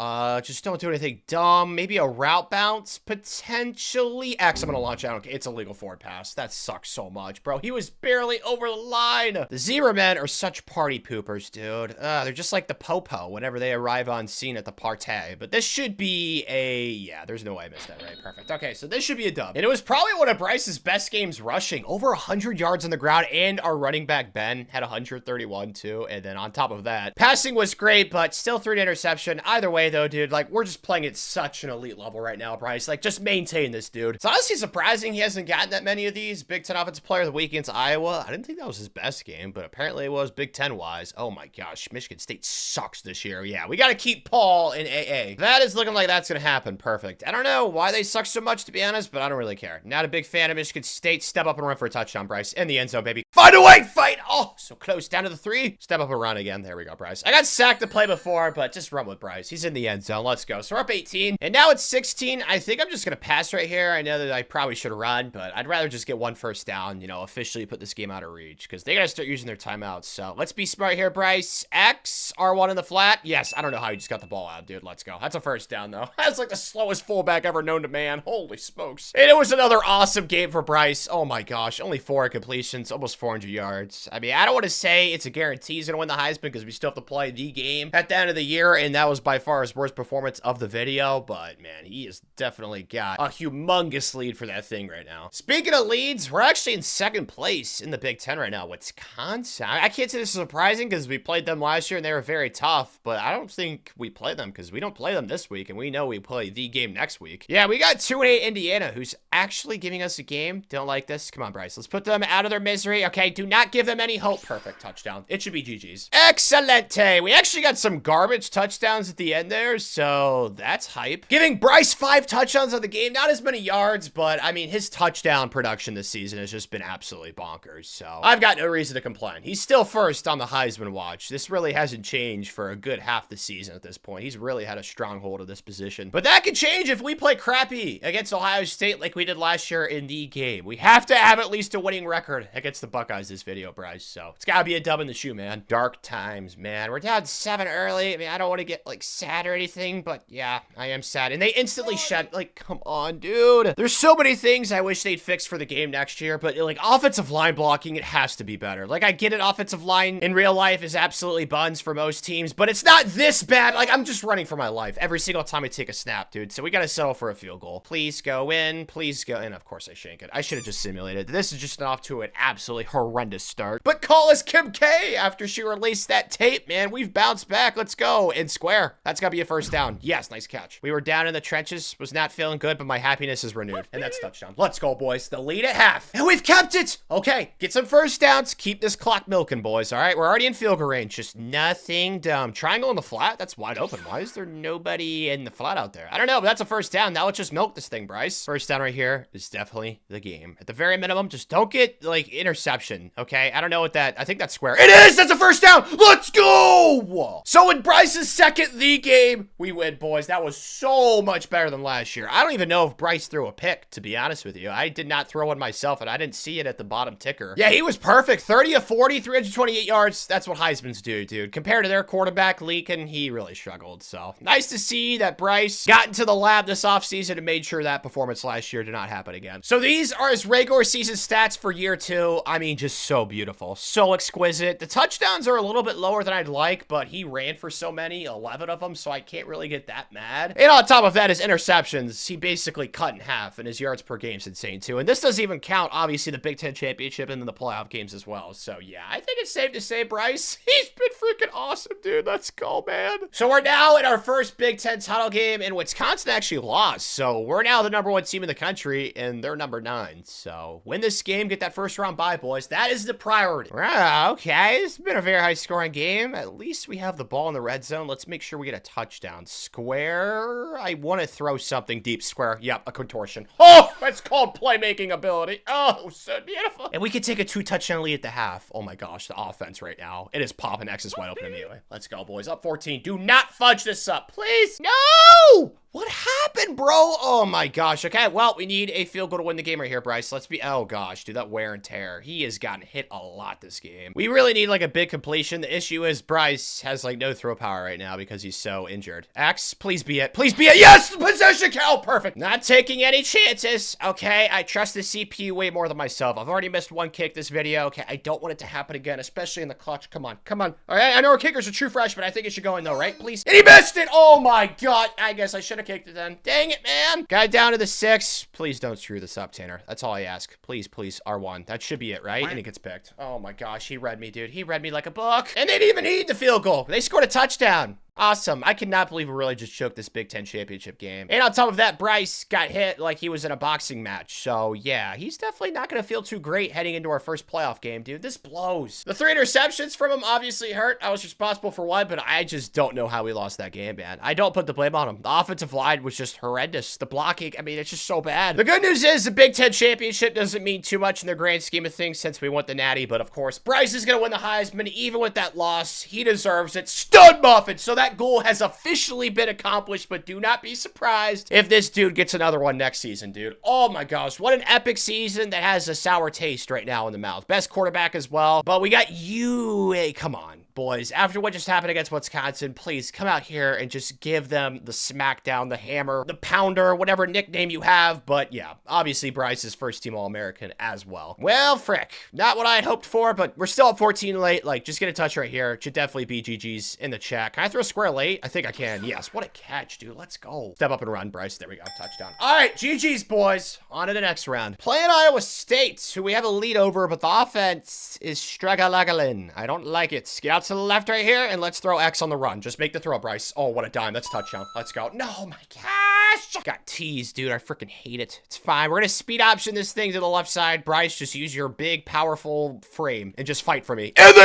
Just don't do anything dumb. Maybe a route bounce, potentially. X, I'm gonna launch out. Okay, it's a legal forward pass. That sucks so much, bro. He was barely over the line. The Zebra Men are such party poopers, dude. They're just like the Popo whenever they arrive on scene at the party. But this should be a... Yeah, there's no way I missed that, right? Perfect. Okay, so this should be a dub. And it was probably one of Bryce's best games rushing. Over 100 yards on the ground, and our running back, Ben, had 131 too. And then on top of that, passing was great, but still threw an interception. Either way, though, dude, like, we're just playing at such an elite level right now, Bryce. Like, just maintain this, dude. It's honestly surprising he hasn't gotten that many of these. Big Ten Offensive Player of the Week against Iowa. I didn't think that was his best game, but apparently it was Big Ten-wise. Oh my gosh, Michigan State sucks this year. Yeah, we gotta keep Paul in AA. That is looking like that's gonna happen. Perfect. I don't know why they suck so much, to be honest, but I don't really care. Not a big fan of Michigan State. Step up and run for a touchdown, Bryce. In the end zone, baby. Find a way, fight! Oh, so close. Down to the 3. Step up and run again. There we go, Bryce. I got sacked to play before, but just run with Bryce. He's in the end zone. Let's go. So we're up 18, and now it's 16. I think I'm just gonna pass right here. I know that I probably should run, but I'd rather just get 1 first down, you know, officially put this game out of reach, because they gotta start using their timeouts. So let's be smart here, Bryce. X, R1 in the flat. Yes, I don't know how you just got the ball out, dude. Let's go. That's a first down, though. That's like the slowest fullback ever known to man. Holy smokes. And it was another awesome game for Bryce. Oh my gosh, only 4 completions, almost 400 yards. I mean, I don't want to say it's a guarantee he's gonna win the Heisman, because we still have to play the game at the end of the year, and that was by far his worst performance of the video, but man, he has definitely got a humongous lead for that thing right now. Speaking of leads, we're actually in 2nd place in the Big Ten right now. Wisconsin. I can't say this is surprising, because we played them last year and they were very tough, but I don't think we play them, because we don't play them this week, and we know we play the game next week. Yeah, we got 2-8 Indiana, who's actually giving us a game. Don't like this. Come on, Bryce. Let's put them out of their misery. Okay, do not give them any hope. Perfect. Touchdown. It should be GG's. Excelente. We actually got some garbage touchdowns at the end there, so that's hype. Giving Bryce 5 touchdowns on the game. Not as many yards, but I mean, his touchdown production this season has just been absolutely bonkers, so I've got no reason to complain. He's still first on the Heisman watch. This really hasn't changed for a good half the season at this point. He's really had a stronghold of this position, but that could change if we play crappy against Ohio State like we did last year in the game. We have to have at least a winning record against the Buckeyes this video, Bryce, so it's gotta be a dub in the shoe, man. Dark times, man. We're down 7 early. I mean, I don't want to get like sad or anything, but yeah, I am sad. And they instantly shed, like, come on, dude. There's so many things I wish they'd fix for the game next year, but like offensive line blocking, it has to be better. Like, I get it, offensive line in real life is absolutely buns for most teams, but it's not this bad. Like, I'm just running for my life every single time I take a snap, dude. So we gotta settle for a field goal. Please go in. Please go in. Of course I shank it. I should have just simulated. This is just off to an absolutely horrendous start. But call us Kim K after she released that tape, man. We've bounced back. Let's go. And square. That's gotta be a first down. Yes, nice catch. We were down in the trenches. Was not feeling good, but my happiness is renewed. And that's touchdown. Let's go, boys. The lead at half. And we've kept it. Okay, get some first downs. Keep this clock milking, boys. All right, we're already in field goal range. Just nothing dumb. Triangle in the flat. That's wide open. Why is there nobody in the flat out there? I don't know, but that's a first down. Now let's just milk this thing, Bryce. First down right here is definitely the game. At the very minimum, just don't get, like, interception, okay? I don't know what that... I think that's square. It is! That's a first down! Let's go! Whoa. So in Bryce's second the game, we win, boys. That was so much better than last year. I don't even know if Bryce threw a pick, to be honest with you. I did not throw one myself, and I didn't see it at the bottom ticker. Yeah, he was perfect. 30 of 40, 328 yards. That's what Heisman's do, dude. Compared to their quarterback, Leakin, he really struggled. So nice to see that Bryce got into the lab this offseason and made sure that performance last year did not happen again. So these are his regular season stats for year 2. I mean, just so beautiful, so exquisite. The touchdowns are a little bit lower than I'd like, but he ran for so many, 11 of them, so I can't really get that mad. And on top of that, his interceptions, he basically cut in half, and his yards per game's insane too. And this doesn't even count, obviously, the Big Ten championship and then the playoff games as well. So yeah, I think it's safe to say, Bryce, he's been freaking awesome, dude. Let's go, man. So we're now in our first Big Ten title game, and Wisconsin actually lost. So So we're now the #1 team in the country, and they're number 9. So win this game, get that first round bye, boys. That is the priority. Okay, it's been a very high-scoring game. At least we have the ball in the red zone. Let's make sure we get a touchdown. Square. I want to throw something deep. Square. Yep, a contortion. Oh, that's called playmaking ability. Oh, so beautiful. And we could take a 2-touchdown lead at the half. Oh my gosh, the offense right now. It is popping. X is wide open immediately. Let's go, boys. Up 14. Do not fudge this up, please. No! What happened, bro? Oh my gosh. Okay, well, we need a field goal to win the game right here, Bryce. Let's be... Oh gosh, dude, that wear and tear. He has gotten hit a lot this game. We really need like a big completion. The issue is Bryce has like no throw power right now because he's so injured. X, please be it. Please be it. Yes! Possession count. Perfect. Not taking any chances. Okay, I trust the CPU way more than myself. I've already missed one kick this video. Okay, I don't want it to happen again, especially in the clutch. Come on. Come on. All right, I know our kicker's a true freshman. I think it should go in though, right? Please. And he missed it. Oh my god. I guess I should have kicked it then. Dang it, man. Guy down to the 6. Please don't screw this up, Tanner. That's all I ask. Please, please. R1. That should be it, right? And he gets picked. Oh my gosh. He read me, dude. He read me like a book. And they didn't even need the field goal. They scored a touchdown. Awesome. I cannot believe we really just choked this Big Ten championship game. And on top of that, Bryce got hit like he was in a boxing match. So, yeah, he's definitely not going to feel too great heading into our first playoff game, dude. This blows. The 3 interceptions from him obviously hurt. I was responsible for one, but I just don't know how we lost that game, man. I don't put the blame on him. The offensive line was just horrendous. The blocking, I mean, it's just so bad. The good news is the Big Ten championship doesn't mean too much in the grand scheme of things since we won the Natty. But, of course, Bryce is going to win the Heisman. Even with that loss, he deserves it. Stud muffin. So that goal has officially been accomplished, but do not be surprised if this dude gets another one next season, dude. Oh my gosh, what an epic season that has a sour taste right now in the mouth. Best quarterback as well, but we got you. Hey, come on, boys. After what just happened against Wisconsin, please come out here and just give them the smackdown, the hammer, the pounder, whatever nickname you have. But yeah, obviously Bryce is first team All-American as well. Well, frick, not what I had hoped for, but we're still at 14 late. Like, just get a touch right here. Should definitely be GG's in the chat. Can I throw a square late? I think I can. Yes. What a catch, dude. Let's go. Step up and run, Bryce. There we go. Touchdown. All right. GG's, boys. On to the next round. Playing Iowa State, who we have a lead over, but the offense is stragalagalin. I don't like it. Get out to the left right here, and let's throw X on the run. Just make the throw, Bryce. Oh, what a dime. That's touchdown. Let's go. No, my gosh. Got teased, dude. I freaking hate it. It's fine. We're going to speed option this thing to the left side. Bryce, just use your big, powerful frame and just fight for me. And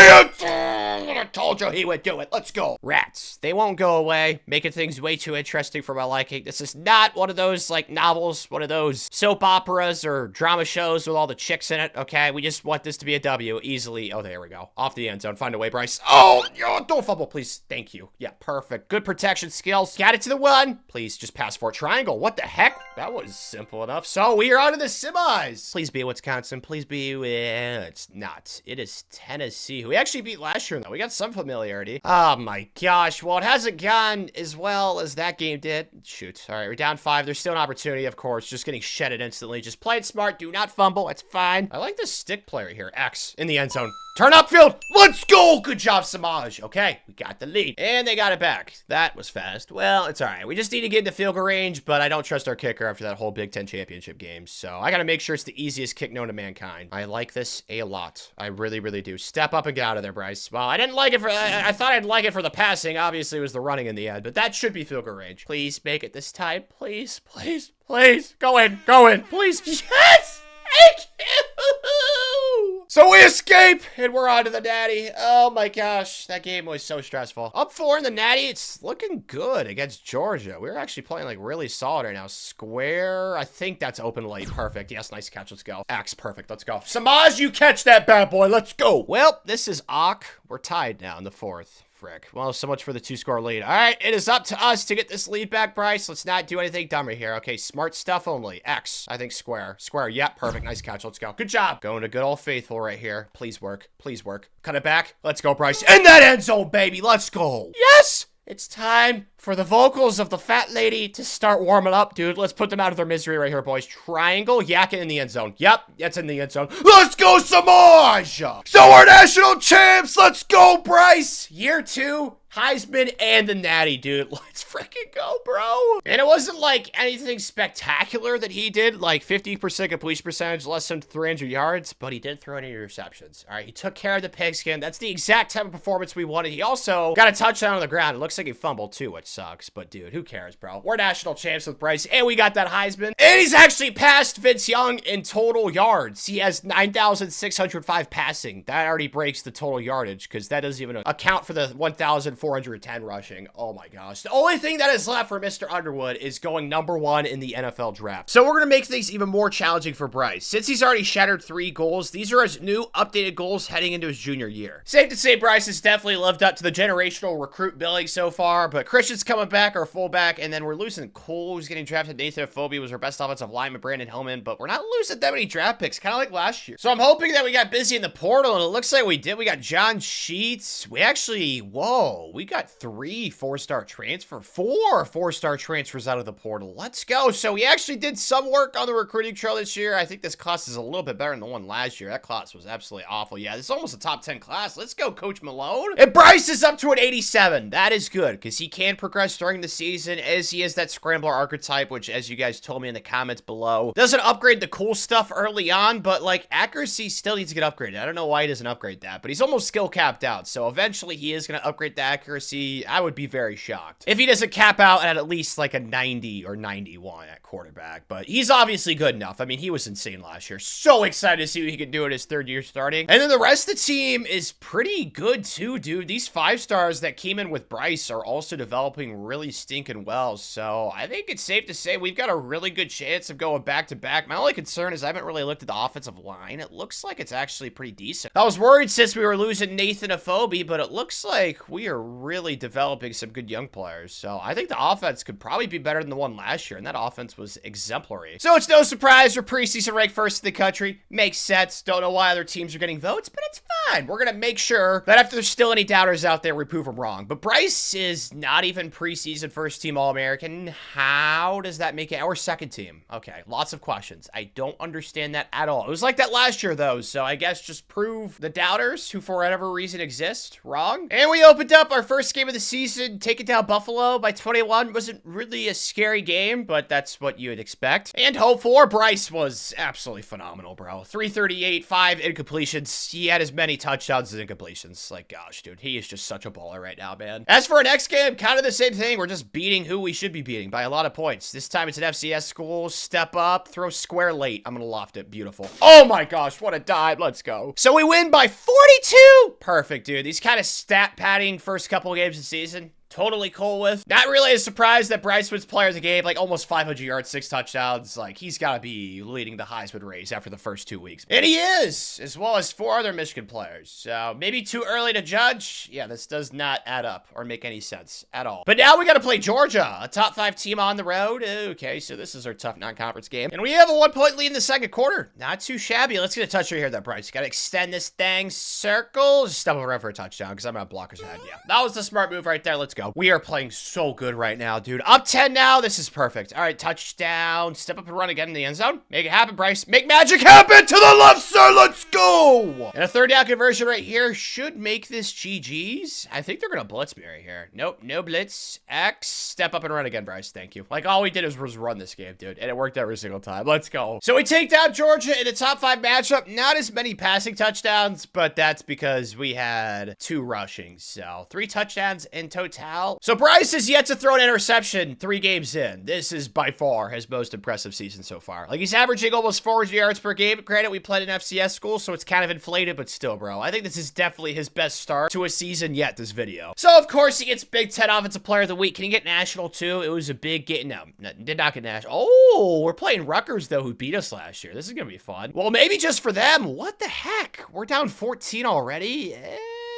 I told you he would do it. Let's go. Rats. They won't go away, making things way too interesting for my liking. This is not one of those, like, novels, one of those soap operas or drama shows with all the chicks in it, okay? We just want this to be a W easily. Oh, there we go. Off the end zone. Find a way, Bryce. Oh, don't fumble, please. Thank you. Yeah, perfect. Good protection skills. Got it to the 1. Please, just pass for a triangle. What the heck? That was simple enough. So, we are on to the semis. Please be Wisconsin. Please be... it's not. It is Tennessee, who we actually beat last year, though. We got some familiarity. Oh, my gosh. Well, it hasn't gone as well as that game did. Shoot. All right, we're down 5. There's still an opportunity, of course. Just getting shedded instantly. Just play it smart. Do not fumble. It's fine. I like this stick player here. X in the end zone. Turn upfield. Let's go. Good job, Samaj. Okay, we got the lead. And they got it back. That was fast. Well, it's all right. We just need to get into field goal range, but I don't trust our kicker after that whole Big Ten championship game. So I got to make sure it's the easiest kick known to mankind. I like this a lot. I really, really do. Step up and get out of there, Bryce. Well, I didn't like it for... I thought I'd like it for the passing. Obviously, it was the running in the end, but that should be field goal range. Please make it this time. Please, please, please. Go in. Go in. Please. Yes! Thank you! So we escape, and we're on to the Natty. Oh my gosh, that game was so stressful. Up 4 in the Natty, it's looking good against Georgia. We're actually playing like really solid right now. Square, I think that's open late. Perfect. Yes, nice catch. Let's go. X, perfect. Let's go. Samaj, you catch that bad boy. Let's go. Well, this is Ock. We're tied now in the 4th. Frick. Well, so much for the 2-score lead. All right, it is up to us to get this lead back, Bryce. Let's not do anything dumb right here. Okay, smart stuff only. X, I think square. Square, yep, perfect. Nice catch. Let's go. Good job. Going to good old faithful right here. Please work. Please work. Cut it back. Let's go, Bryce. In that end zone, baby. Let's go. Yes! It's time for the vocals of the fat lady to start warming up, dude. Let's put them out of their misery right here, boys. Triangle, yak it in the end zone. Yep, that's in the end zone. Let's go, Samaj! So we're national champs. Let's go, Bryce. Year 2. Heisman and the Natty, dude. Let's freaking go, bro. And it wasn't like anything spectacular that he did, like 50% completion percentage, less than 300 yards, but he didn't throw any interceptions. All right, he took care of the pigskin. That's the exact type of performance we wanted. He also got a touchdown on the ground. It looks like he fumbled too, which sucks, but dude, who cares, bro? We're national champs with Bryce, and we got that Heisman. And he's actually passed Vince Young in total yards. He has 9,605 passing. That already breaks the total yardage because that doesn't even account for the 1,410 rushing. Oh my gosh. The only thing that is left for Mr. Underwood is going #1 in the NFL draft. So we're going to make things even more challenging for Bryce. Since he's already shattered 3 goals, these are his new updated goals heading into his junior year. Safe to say Bryce has definitely lived up to the generational recruit billing so far, but Christian's coming back, our fullback, and then we're losing Cole, who's getting drafted. Nathan Afobe was our best offensive lineman, Brandon Hillman, but we're not losing that many draft picks, kind of like last year. So I'm hoping that we got busy in the portal, and it looks like we did. We got John Sheets. We actually, whoa, we got 3 4-star transfers, 4 4-star transfers out of the portal. Let's go. So we actually did some work on the recruiting trail this year. I think this class is a little bit better than the one last year. That class was absolutely awful. Yeah, this is almost a top 10 class. Let's go, Coach Malone. And Bryce is up to an 87. That is good because he can progress during the season as he is that scrambler archetype, which, as you guys told me in the comments below, doesn't upgrade the cool stuff early on, but like accuracy still needs to get upgraded. I don't know why he doesn't upgrade that, but he's almost skill capped out. So eventually he is going to upgrade the accuracy. I would be very shocked if he doesn't cap out at least like a 90 or 91 at quarterback, but he's obviously good enough. I mean, he was insane last year. So excited to see what he can do in his 3rd year starting. And then the rest of the team is pretty good too, dude. These 5-stars that came in with Bryce are also developing really stinking well. So I think it's safe to say we've got a really good chance of going back to back. My only concern is I haven't really looked at the offensive line. It looks like it's actually pretty decent. I was worried since we were losing Nathan Afobe, but it looks like we are really developing some good young players. So I think the offense could probably be better than the one last year, and that offense was exemplary. So it's no surprise we're preseason ranked 1st in the country. Makes sense. Don't know why other teams are getting votes, but it's fine. We're going to make sure that if there's still any doubters out there, we prove them wrong. But Bryce is not even preseason 1st team All-American. How does that make it our 2nd team? Okay, lots of questions. I don't understand that at all. It was like that last year, though, so I guess just prove the doubters who, for whatever reason, exist wrong. And we opened up our first game of the season, taking down Buffalo by 21. Wasn't really a scary game, but that's what you would expect. And hope for. Bryce was absolutely phenomenal, bro. 338, 5 incompletions. He had as many touchdowns as incompletions. Like, gosh, dude, he is just such a baller right now, man. As for our next game, kind of the same thing. We're just beating who we should be beating by a lot of points. This time it's an FCS school. Step up, throw square late. I'm gonna loft it. Beautiful. Oh my gosh, what a dive. Let's go. So we win by 42. Perfect, dude. These kind of stat padding first couple of games of the season, totally cool with. Not really a surprise that Bryce wins player of the game, like almost 500 yards, 6 touchdowns. Like, he's got to be leading the Heisman race after the first 2 weeks. And he is, as well as 4 other Michigan players. So maybe too early to judge. Yeah, this does not add up or make any sense at all. But now we got to play Georgia, a top 5 team on the road. Okay, so this is our tough non-conference game. And we have a 1-point lead in the 2nd quarter. Not too shabby. Let's get a touch right here, that Bryce. Got to extend this thing. Circle. Just step around for a touchdown because I'm going to block his head. Yeah, that was the smart move right there. Let's go. We are playing so good right now, dude. Up 10 now. This is perfect. All right, touchdown. Step up and run again in the end zone. Make it happen, Bryce. Make magic happen to the left side. Let's go. And a 3rd down conversion right here should make this GG's. I think they're going to blitz me right here. Nope, no blitz. X. Step up and run again, Bryce. Thank you. Like, all we did was run this game, dude, and it worked every single time. Let's go. So we take down Georgia in a top 5 matchup. Not as many passing touchdowns, but that's because we had 2 rushing. So 3 touchdowns in total. So Bryce has yet to throw an interception 3 games in. This is by far his most impressive season so far. Like, he's averaging almost 400 yards per game. Granted, we played in FCS school, so it's kind of inflated, but still, bro. I think this is definitely his best start to a season yet, this video. So, of course, he gets Big Ten Offensive Player of the Week. Can he get national, too? It was a big get. No, did not get national. Oh, we're playing Rutgers, though, who beat us last year. This is going to be fun. Well, maybe just for them. What the heck? We're down 14 already?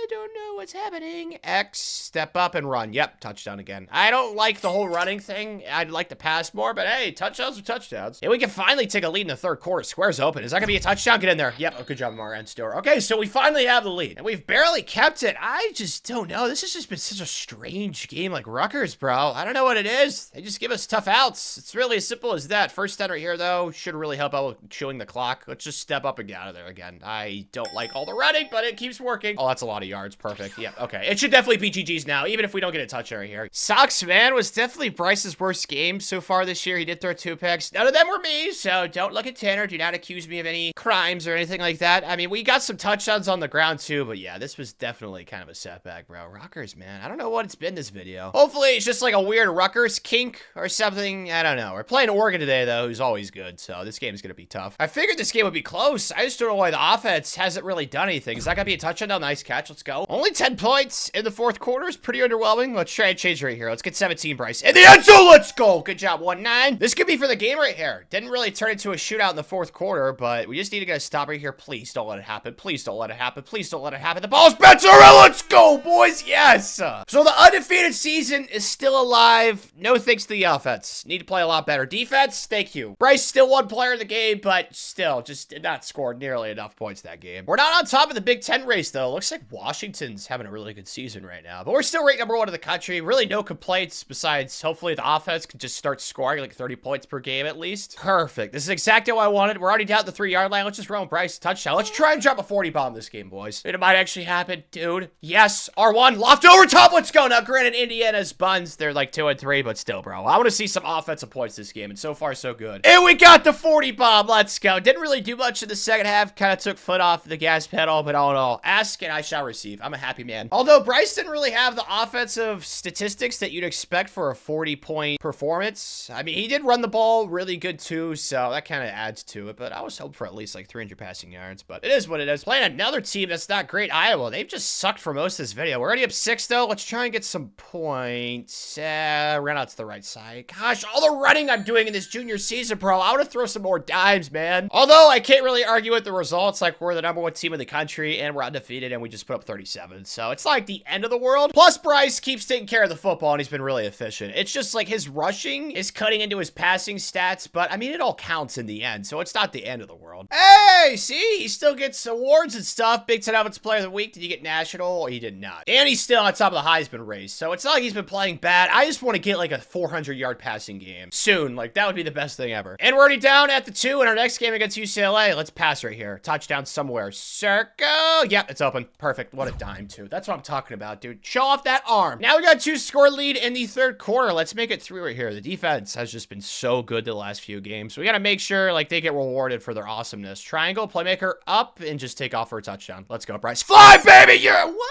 Don't know what's happening. X, step up and run. Yep, touchdown again. I don't like the whole running thing. I'd like to pass more, but hey, touchdowns are touchdowns. And we can finally take a lead in the 3rd quarter. Square's open. Is that gonna be a touchdown? Get in there. Yep, oh, good job, Martin Stewart. Okay, so we finally have the lead, and we've barely kept it. I just don't know. This has just been such a strange game, like Rutgers, bro. I don't know what it is. They just give us tough outs. It's really as simple as that. 1st down right here, though, should really help out with chewing the clock. Let's just step up and get out of there again. I don't like all the running, but it keeps working. Oh, that's a lot of yards. Perfect. Perfect. Yep. Okay. It should definitely be GG's now, even if we don't get a touchdown right here. Sucks, man. Was definitely Bryce's worst game so far this year. He did throw 2 picks. None of them were me, so don't look at Tanner. Do not accuse me of any crimes or anything like that. I mean, we got some touchdowns on the ground too, but yeah, this was definitely kind of a setback, bro. Rutgers, man. I don't know what it's been this video. Hopefully, it's just like a weird Rutgers kink or something. I don't know. We're playing Oregon today, though, who's always good, so this game is going to be tough. I figured this game would be close. I just don't know why the offense hasn't really done anything. Is that going to be a touchdown? Nice catch. Let's go. Only 10 points in the 4th quarter is pretty underwhelming. Let's try and change right here. Let's get 17, Bryce. In the end zone, let's go. Good job, 1-9. This could be for the game right here. Didn't really turn into a shootout in the 4th quarter, but we just need to get a stop right here. Please don't let it happen. Please don't let it happen. Please don't let it happen. The ball's better. Let's go, boys. Yes. So the undefeated season is still alive. No thanks to the offense. Need to play a lot better. Defense, thank you. Bryce still one player in the game, but still just did not score nearly enough points that game. We're not on top of the Big Ten race, though. Looks like Washington's having a really good season right now, but we're still ranked #1 in the country. Really no complaints besides hopefully the offense can just start scoring like 30 points per game at least. Perfect. This is exactly what I wanted. We're already down at the 3-yard line. Let's just run Bryce touchdown. Let's try and drop a 40 bomb this game, boys. It might actually happen, dude. Yes. R1 loft over top. Let's go. Now, granted, Indiana's buns, they're like 2-3, but still, bro. I want to see some offensive points this game, and so far, so good. And we got the 40 bomb. Let's go. Didn't really do much in the second half. Kind of took foot off the gas pedal, but all in all, ask and I shall receive. I'm a happy man. Although Bryce didn't really have the offensive statistics that you'd expect for a 40-point performance. I mean, he did run the ball really good too, so that kind of adds to it, but I was hoping for at least like 300 passing yards, but it is what it is. Playing another team that's not great, Iowa. They've just sucked for most of this video. We're already up 6 though. Let's try and get some points. Ran out to the right side. Gosh, all the running I'm doing in this junior season, bro. I want to throw some more dimes, man. Although I can't really argue with the results. Like, we're the #1 team in the country and we're undefeated and we just put up 37. So it's like the end of the world. Plus, Bryce keeps taking care of the football and he's been really efficient. It's just like his rushing is cutting into his passing stats, but I mean, it all counts in the end. So it's not the end of the world. Hey, see, he still gets awards and stuff. Big Ten Offensive Player of the Week. Did he get national? He did not. And he's still on top of the Heisman race. So it's not like he's been playing bad. I just want to get like a 400-yard passing game soon. Like, that would be the best thing ever. And we're already down at the 2 in our next game against UCLA. Let's pass right here. Touchdown somewhere. Circle. Yep, it's open. Perfect. What a dime, too. That's what I'm talking about, dude. Show off that arm. Now we got 2-score lead in the 3rd quarter. Let's make it 3 right here. The defense has just been so good the last few games. So we got to make sure, like, they get rewarded for their awesomeness. Triangle, playmaker up, and just take off for a touchdown. Let's go, Bryce. Fly, baby! You're what?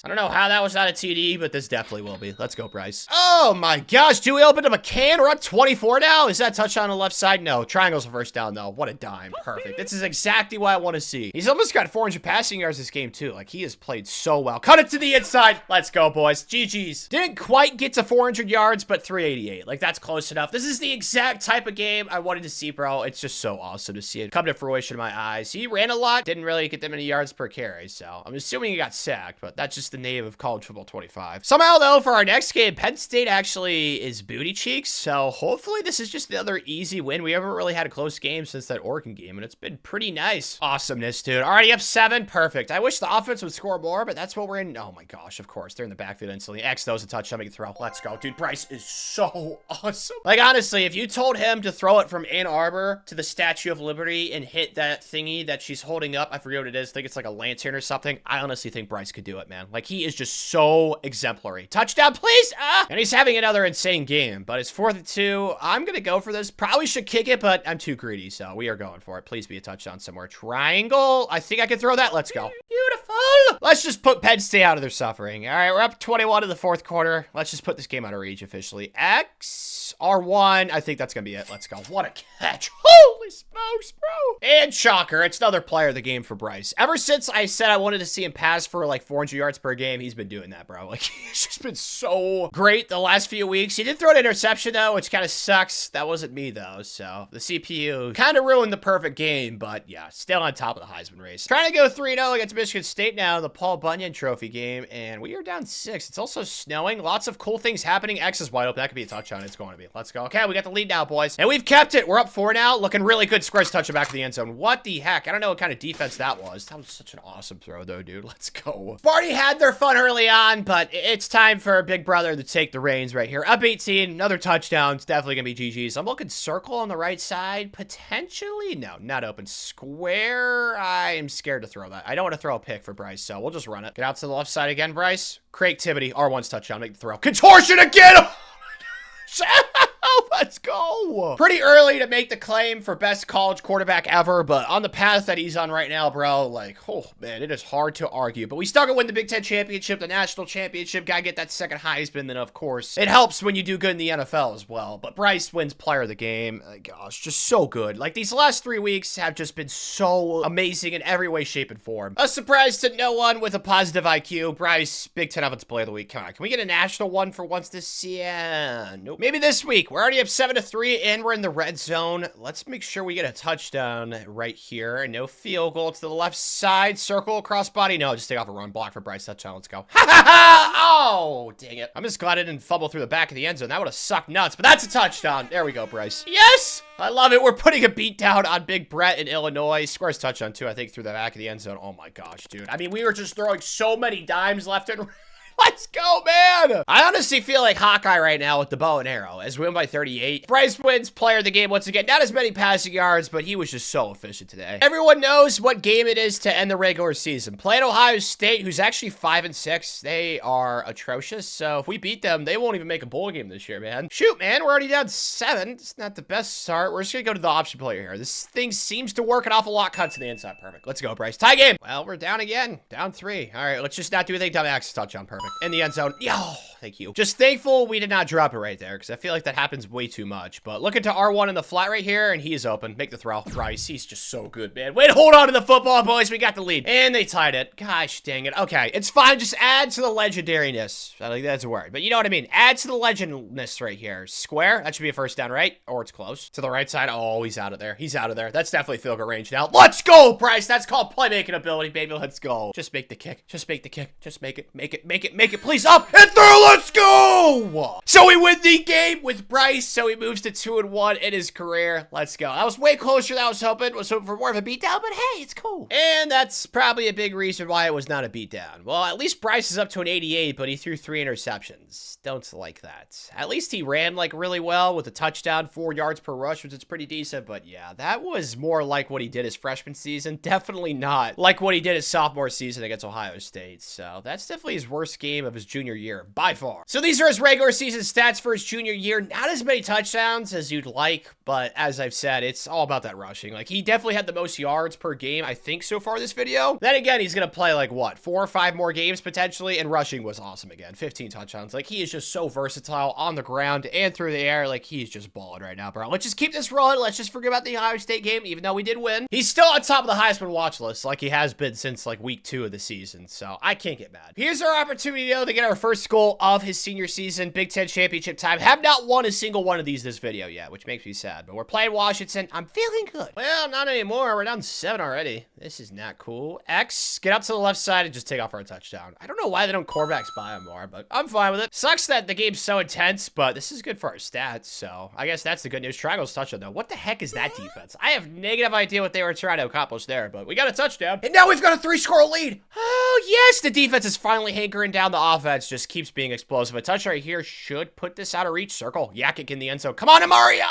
I don't know how that was not a TD, but this definitely will be. Let's go, Bryce. Oh my gosh, Dewey opened up a can. We're up 24 now. Is that touchdown on the left side? No. Triangle's a first down, though. What a dime. Perfect. This is exactly what I want to see. He's almost got 400 passing yards this game, too. Like, he has played so well. Cut it to the inside. Let's go, boys. GG's. Didn't quite get to 400 yards, but 388. Like, that's close enough. This is the exact type of game I wanted to see, bro. It's just so awesome to see it come to fruition in my eyes. He ran a lot. Didn't really get that many yards per carry, so I'm assuming he got sacked, but that's just the name of college football 25. Somehow, though, for our next game, Penn State actually is booty cheeks, so hopefully this is just another easy win. We haven't really had a close game since that Oregon game, and it's been pretty nice. Awesomeness, dude. Already up 7. Perfect. I wish the offense would score more, but that's what we're in. Oh my gosh, of course. They're in the backfield instantly. X throws a touchdown, make a throw. Let's go. Dude, Bryce is so awesome. Like, honestly, if you told him to throw it from Ann Arbor to the Statue of Liberty and hit that thingy that she's holding up, I forget what it is. I think it's like a lantern or something. I honestly think Bryce could do it, man. Like, he is just so exemplary. Touchdown, please! And he's having another insane game, but it's 4th and 2. I'm gonna go for this. Probably should kick it, but I'm too greedy, so we are going for it. Please be a touchdown somewhere. Triangle. I think I can throw that. Let's go. Beautiful. Let's just put Penn State out of their suffering. All right, we're up 21 in the 4th quarter. Let's just put this game out of reach officially. X, R1. I think that's gonna be it. Let's go. What a catch. Holy smokes, bro. And shocker, it's another player of the game for Bryce. Ever since I said I wanted to see him pass for like 400 yards per game, he's been doing that, bro. Like, he's just been so great the last few weeks. He did throw an interception, though, which kind of sucks. That wasn't me, though, so the CPU kind of ruined the perfect game, but yeah, still on top of the Heisman race. Trying to go 3-0 against Michigan State now, the Paul Bunyan Trophy game, and we are down 6. It's also snowing. Lots of cool things happening. X is wide open. That could be a touchdown. It's going to be. Let's go. Okay, we got the lead now, boys, and we've kept it. We're up 4 now. Looking really good. Squares touch it back to the end zone. What the heck? I don't know what kind of defense that was. That was such an awesome throw, though, dude. Let's go. Barty already had their fun early on, but it's time for Big Brother to take the reins right here. Up 18, another touchdown. It's definitely going to be GG's. I'm looking circle on the right side. Potentially, no, not open. Square, I am scared to throw that. I don't want to throw a pick for Bryce, so we'll just run it. Get out to the left side again, Bryce. Creativity, R1's touchdown, make the throw. Contortion again! Let's go. Pretty early to make the claim for best college quarterback ever, but on the path that he's on right now, bro, like, oh, man, it is hard to argue. But we still gonna win the Big Ten championship, the national championship, gotta get that second Heisman, then, of course, it helps when you do good in the NFL as well. But Bryce wins player of the game. Gosh, just so good. Like, these last 3 weeks have just been so amazing in every way, shape, and form. A surprise to no one with a positive IQ. Bryce, Big Ten Offensive Player of the Week. Come on, can we get a national one for once this year? Nope. Maybe this week. We're already up 7-3, and we're in the red zone. Let's make sure we get a touchdown right here. No field goal to the left side. Circle, crossbody. No, just take off a run block for Bryce. Touchdown. Let's go. Ha ha ha! Oh, dang it. I'm just glad I didn't fumble through the back of the end zone. That would have sucked nuts, but that's a touchdown. There we go, Bryce. Yes! I love it. We're putting a beat down on Big Brett in Illinois. Squares touchdown, too, I think, through the back of the end zone. Oh, my gosh, dude. I mean, we were just throwing so many dimes left and right. Let's go, man! I honestly feel like Hawkeye right now with the bow and arrow as we win by 38. Bryce wins player of the game once again. Not as many passing yards, but he was just so efficient today. Everyone knows what game it is to end the regular season. Playing Ohio State, who's actually 5-6. They are atrocious, so if we beat them, they won't even make a bowl game this year, man. Shoot, man, we're already down 7. It's not the best start. We're just gonna go to the option player here. This thing seems to work an awful lot. Cut to the inside. Perfect. Let's go, Bryce. Tie game. Well, we're down again. Down 3. All right, let's just not do anything dumb. Access touchdown. Perfect. In the end zone. Yo, thank you. Just thankful we did not drop it right there because I feel like that happens way too much. But look into R1 in the flat right here, and he is open. Make the throw. Bryce, he's just so good, man. Wait, hold on to the football, boys. We got the lead. And they tied it. Gosh dang it. Okay, it's fine. Just add to the legendariness. I think that's a word, but you know what I mean. Add to the legendness right here. Square. That should be a first down, right? Or it's close. To the right side. Oh, he's out of there. He's out of there. That's definitely field goal range now. Let's go, Bryce. That's called playmaking ability, baby. Let's go. Just make the kick. Just make the kick. Just make it. Make it. Make it. Make it. Please up. And through, let's go! So we win the game with Bryce, so he moves to 2-1 in his career. Let's go. I was way closer than I was hoping. Was hoping for more of a beatdown, but hey, it's cool. And that's probably a big reason why it was not a beatdown. Well, at least Bryce is up to an 88, but he threw 3 interceptions. Don't like that. At least he ran, like, really well with a touchdown, 4 yards per rush, which is pretty decent, but yeah, that was more like what he did his freshman season. Definitely not like what he did his sophomore season against Ohio State, so that's definitely his worst game of his junior year. By far. So these are his regular season stats for his junior year. Not as many touchdowns as you'd like, but as I've said, it's all about that rushing. Like, he definitely had the most yards per game, I think, so far this video. Then again, he's gonna play, like, what, 4 or 5 more games, potentially, and rushing was awesome again. 15 touchdowns. Like, he is just so versatile on the ground and through the air. Like, he's just balling right now, bro. Let's just keep this rolling. Let's just forget about the Ohio State game, even though we did win. He's still on top of the Heisman watch list, like he has been since, like, week 2 of the season, so I can't get mad. Here's our opportunity, though, to get our first goal of his senior season, Big Ten championship time. Have not won a single one of these this video yet, which makes me sad, but we're playing Washington. I'm feeling good. Well, not anymore. We're down 7 already. This is not cool. X, get up to the left side and just take off for a touchdown. I don't know why they don't quarterbacks by him more, but I'm fine with it. Sucks that the game's so intense, but this is good for our stats, so I guess that's the good news. Triangle's touchdown, though. What the heck is that defense? I have negative idea what they were trying to accomplish there, but we got a touchdown. And now we've got a 3-score lead. Oh, yes, the defense is finally hankering down. The offense just keeps being explosive. A touch right here should put this out of reach. Circle. Yakic in the end zone. Come on, Amaria!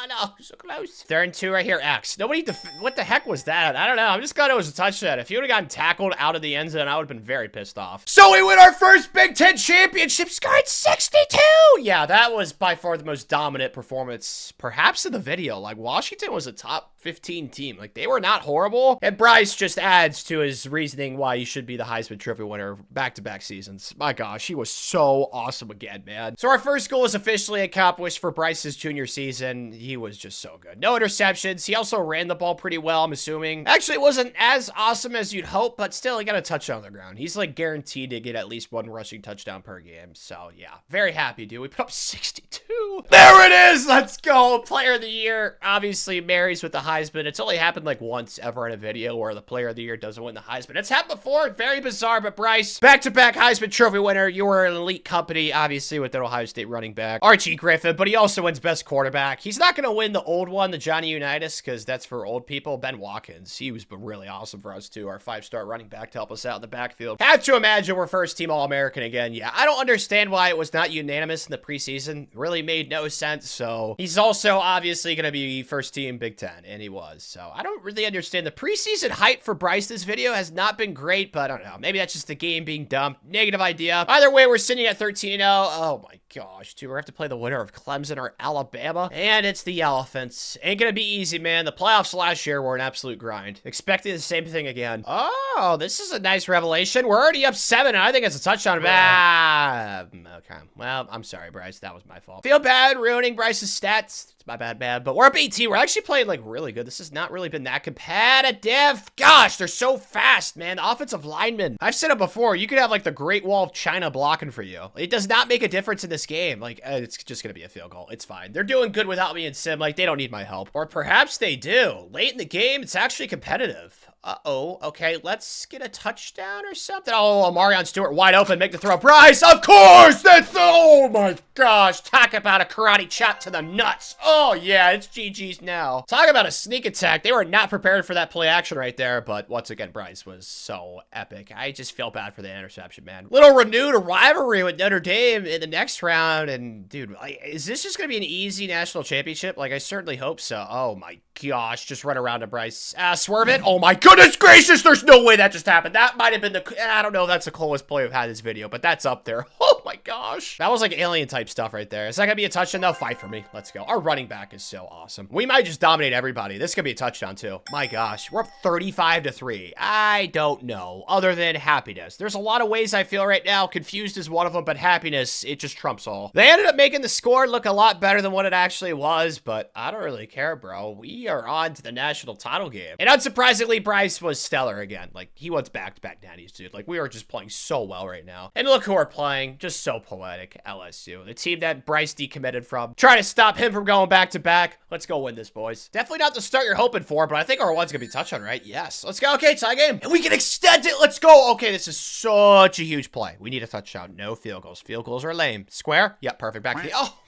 No, so close. 3rd and 2 right here. X. Nobody, what the heck was that? I don't know. I'm just glad it was a touchdown. If he would have gotten tackled out of the end zone, I would have been very pissed off. So we win our first Big Ten championship. Scored 62! Yeah, that was by far the most dominant performance, perhaps in the video. Like, Washington was a top 15 team. Like, they were not horrible. And Bryce just adds to his reasoning why he should be the Heisman Trophy winner back-to-back seasons. My gosh, he was so awesome again, man. So our first goal is officially accomplished for Bryce's junior season. He was just so good. No interceptions. He also ran the ball pretty well, I'm assuming. Actually, it wasn't as awesome as you'd hope, but still, he got a touchdown on the ground. He's, like, guaranteed to get at least 1 rushing touchdown per game. So, yeah, very happy, dude. We put up 62. 2. There it is. Let's go. Player of the year obviously marries with the Heisman. It's only happened like once ever in a video where the player of the year doesn't win the Heisman. It's happened before. Very bizarre, but Bryce, back-to-back Heisman Trophy winner. You were an elite company, obviously, with that Ohio State running back, Archie Griffin, but he also wins best quarterback. He's not going to win the old one, the Johnny Unitas, because that's for old people. Ben Watkins, he was really awesome for us, too. Our 5-star running back to help us out in the backfield. Have to imagine we're first-team All-American again. Yeah, I don't understand why it was not unanimous in the preseason. Really made no sense, so he's also obviously going to be first-team Big Ten, and he was. So I don't really understand. The preseason hype for Bryce this video has not been great, but I don't know. Maybe that's just the game being dumb. Negative idea. Either way, we're sitting at 13-0. Oh my gosh, dude. We're going to have to play the winner of Clemson or Alabama, and it's the Elephants. Ain't going to be easy, man. The playoffs last year were an absolute grind. Expecting the same thing again. Oh, this is a nice revelation. We're already up 7, and I think it's a touchdown. Okay. Well, I'm sorry, Bryce. That was my fault. Feel bad ruining Bryce's stats. It's my bad. But we're up 18. We're actually playing, like, really good. This has not really been that competitive. Gosh, they're so fast, man. The offensive linemen. I've said it before. You could have, like, the Great Wall of China blocking for you. It does not make a difference in this game. Like, it's just going to be a field goal. It's fine. They're doing good without me and Sim. Like, they don't need my help. Or perhaps they do. Late in the game, it's actually competitive. Uh-oh. Okay, let's get a touchdown or something. Oh, Marion Stewart wide open. Make the throw. Bryce, of course! That's, oh my gosh. Talk about a karate chop to the nuts. Oh, yeah, it's GG's now. Talk about a sneak attack. They were not prepared for that play action right there, but once again, Bryce was so epic. I just feel bad for the interception, man. Little renewed rivalry with Notre Dame in the next round, and dude, like, is this just gonna be an easy national championship? Like, I certainly hope so. Oh my gosh, just run around to Bryce. Swerve it. Oh my goodness gracious, there's no way that just happened. That might have been I don't know if that's the coolest play we've had in this video, but that's up there. Oh my gosh. That was like alien type stuff right there. Is that gonna be a touchdown? They'll fight for me. Let's go. Our running back is so awesome. We might just dominate everybody. This could be a touchdown too. My gosh, we're up 35-3. I don't know, other than happiness. There's a lot of ways I feel right now. Confused is one of them, but happiness, it just trumps all. They ended up making the score look a lot better than what it actually was, but I don't really care, bro. We are on to the national title game. And unsurprisingly, Bryce was stellar again. Like, he wants back-to-back natties, dude. Like, we are just playing so well right now. And look who we're playing. Just so poetic. LSU. The team that Bryce decommitted from. Trying to stop him from going back-to-back. Let's go win this, boys. Definitely not the start you're hoping for, but I think our one's gonna be touchdown, right? Yes. Let's go. Okay, tie game. And we can extend it. Let's go. Okay, this is such a huge play. We need a touchdown. No field goals. Field goals are lame. Square? Yep, perfect. Back to the... Oh!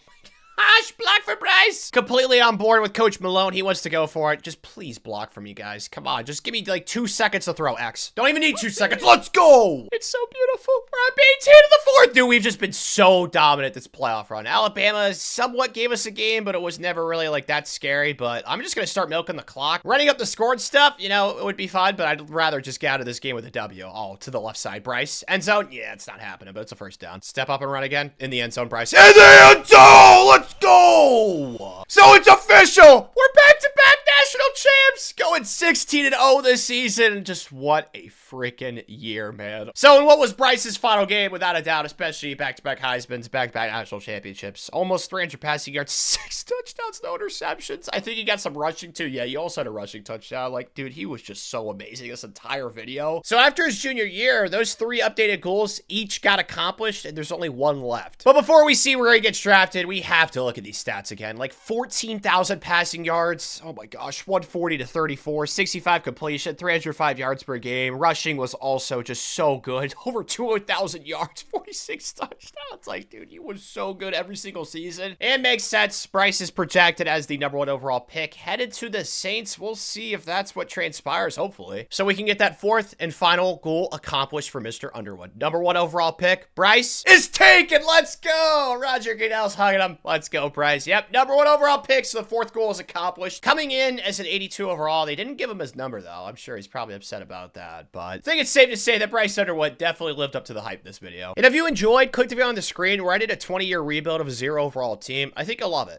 Gosh, block for Bryce. Completely on board with Coach Malone. He wants to go for it. Just please block for me, guys. Come on, just give me like 2 seconds to throw X. Don't even need 2 seconds. Let's go. It's so beautiful. We're up 18 to the 4th. Dude, we've just been so dominant this playoff run. Alabama somewhat gave us a game, but it was never really like that scary. But I'm just going to start milking the clock. Running up the score and stuff, you know, it would be fun, but I'd rather just get out of this game with a W. Oh, to the left side, Bryce. End zone. Yeah, it's not happening, but it's a first down. Step up and run again. In the end zone, Bryce. In the end zone. Let's go. So it's official. We're back-to-back national champs. Going 16-0 this season. Just what a freaking year, man. So in what was Bryce's final game, without a doubt, especially back-to-back Heismans, back-to-back national championships, almost 300 passing yards, 6 touchdowns, no interceptions. I think he got some rushing too. Yeah, he also had a rushing touchdown. Like, dude, he was just so amazing this entire video. So after his junior year, those 3 updated goals each got accomplished, and there's only 1 left. But before we see where he gets drafted, we have to look at these stats again. Like 14,000 passing yards. Oh my gosh, 140-34, 65 completion, 305 yards per game. Rushing was also just so good. Over 200,000 yards, 46 touchdowns. Like, dude, he was so good every single season. And makes sense. Bryce is projected as the #1 overall pick. Headed to the Saints. We'll see if that's what transpires, hopefully. So we can get that 4th and final goal accomplished for Mr. Underwood. #1 overall pick. Bryce is taken. Let's go. Roger Goodell's hugging him. Let's go, Bryce. Yep, #1 overall pick, so the 4th goal is accomplished. Coming in as an 82 overall. They didn't give him his number, though. I'm sure he's probably upset about that, but I think it's safe to say that Bryce Underwood definitely lived up to the hype in this video. And if you enjoyed, click the video on the screen where I did a 20-year rebuild of a 0 overall team. I think you'll love it.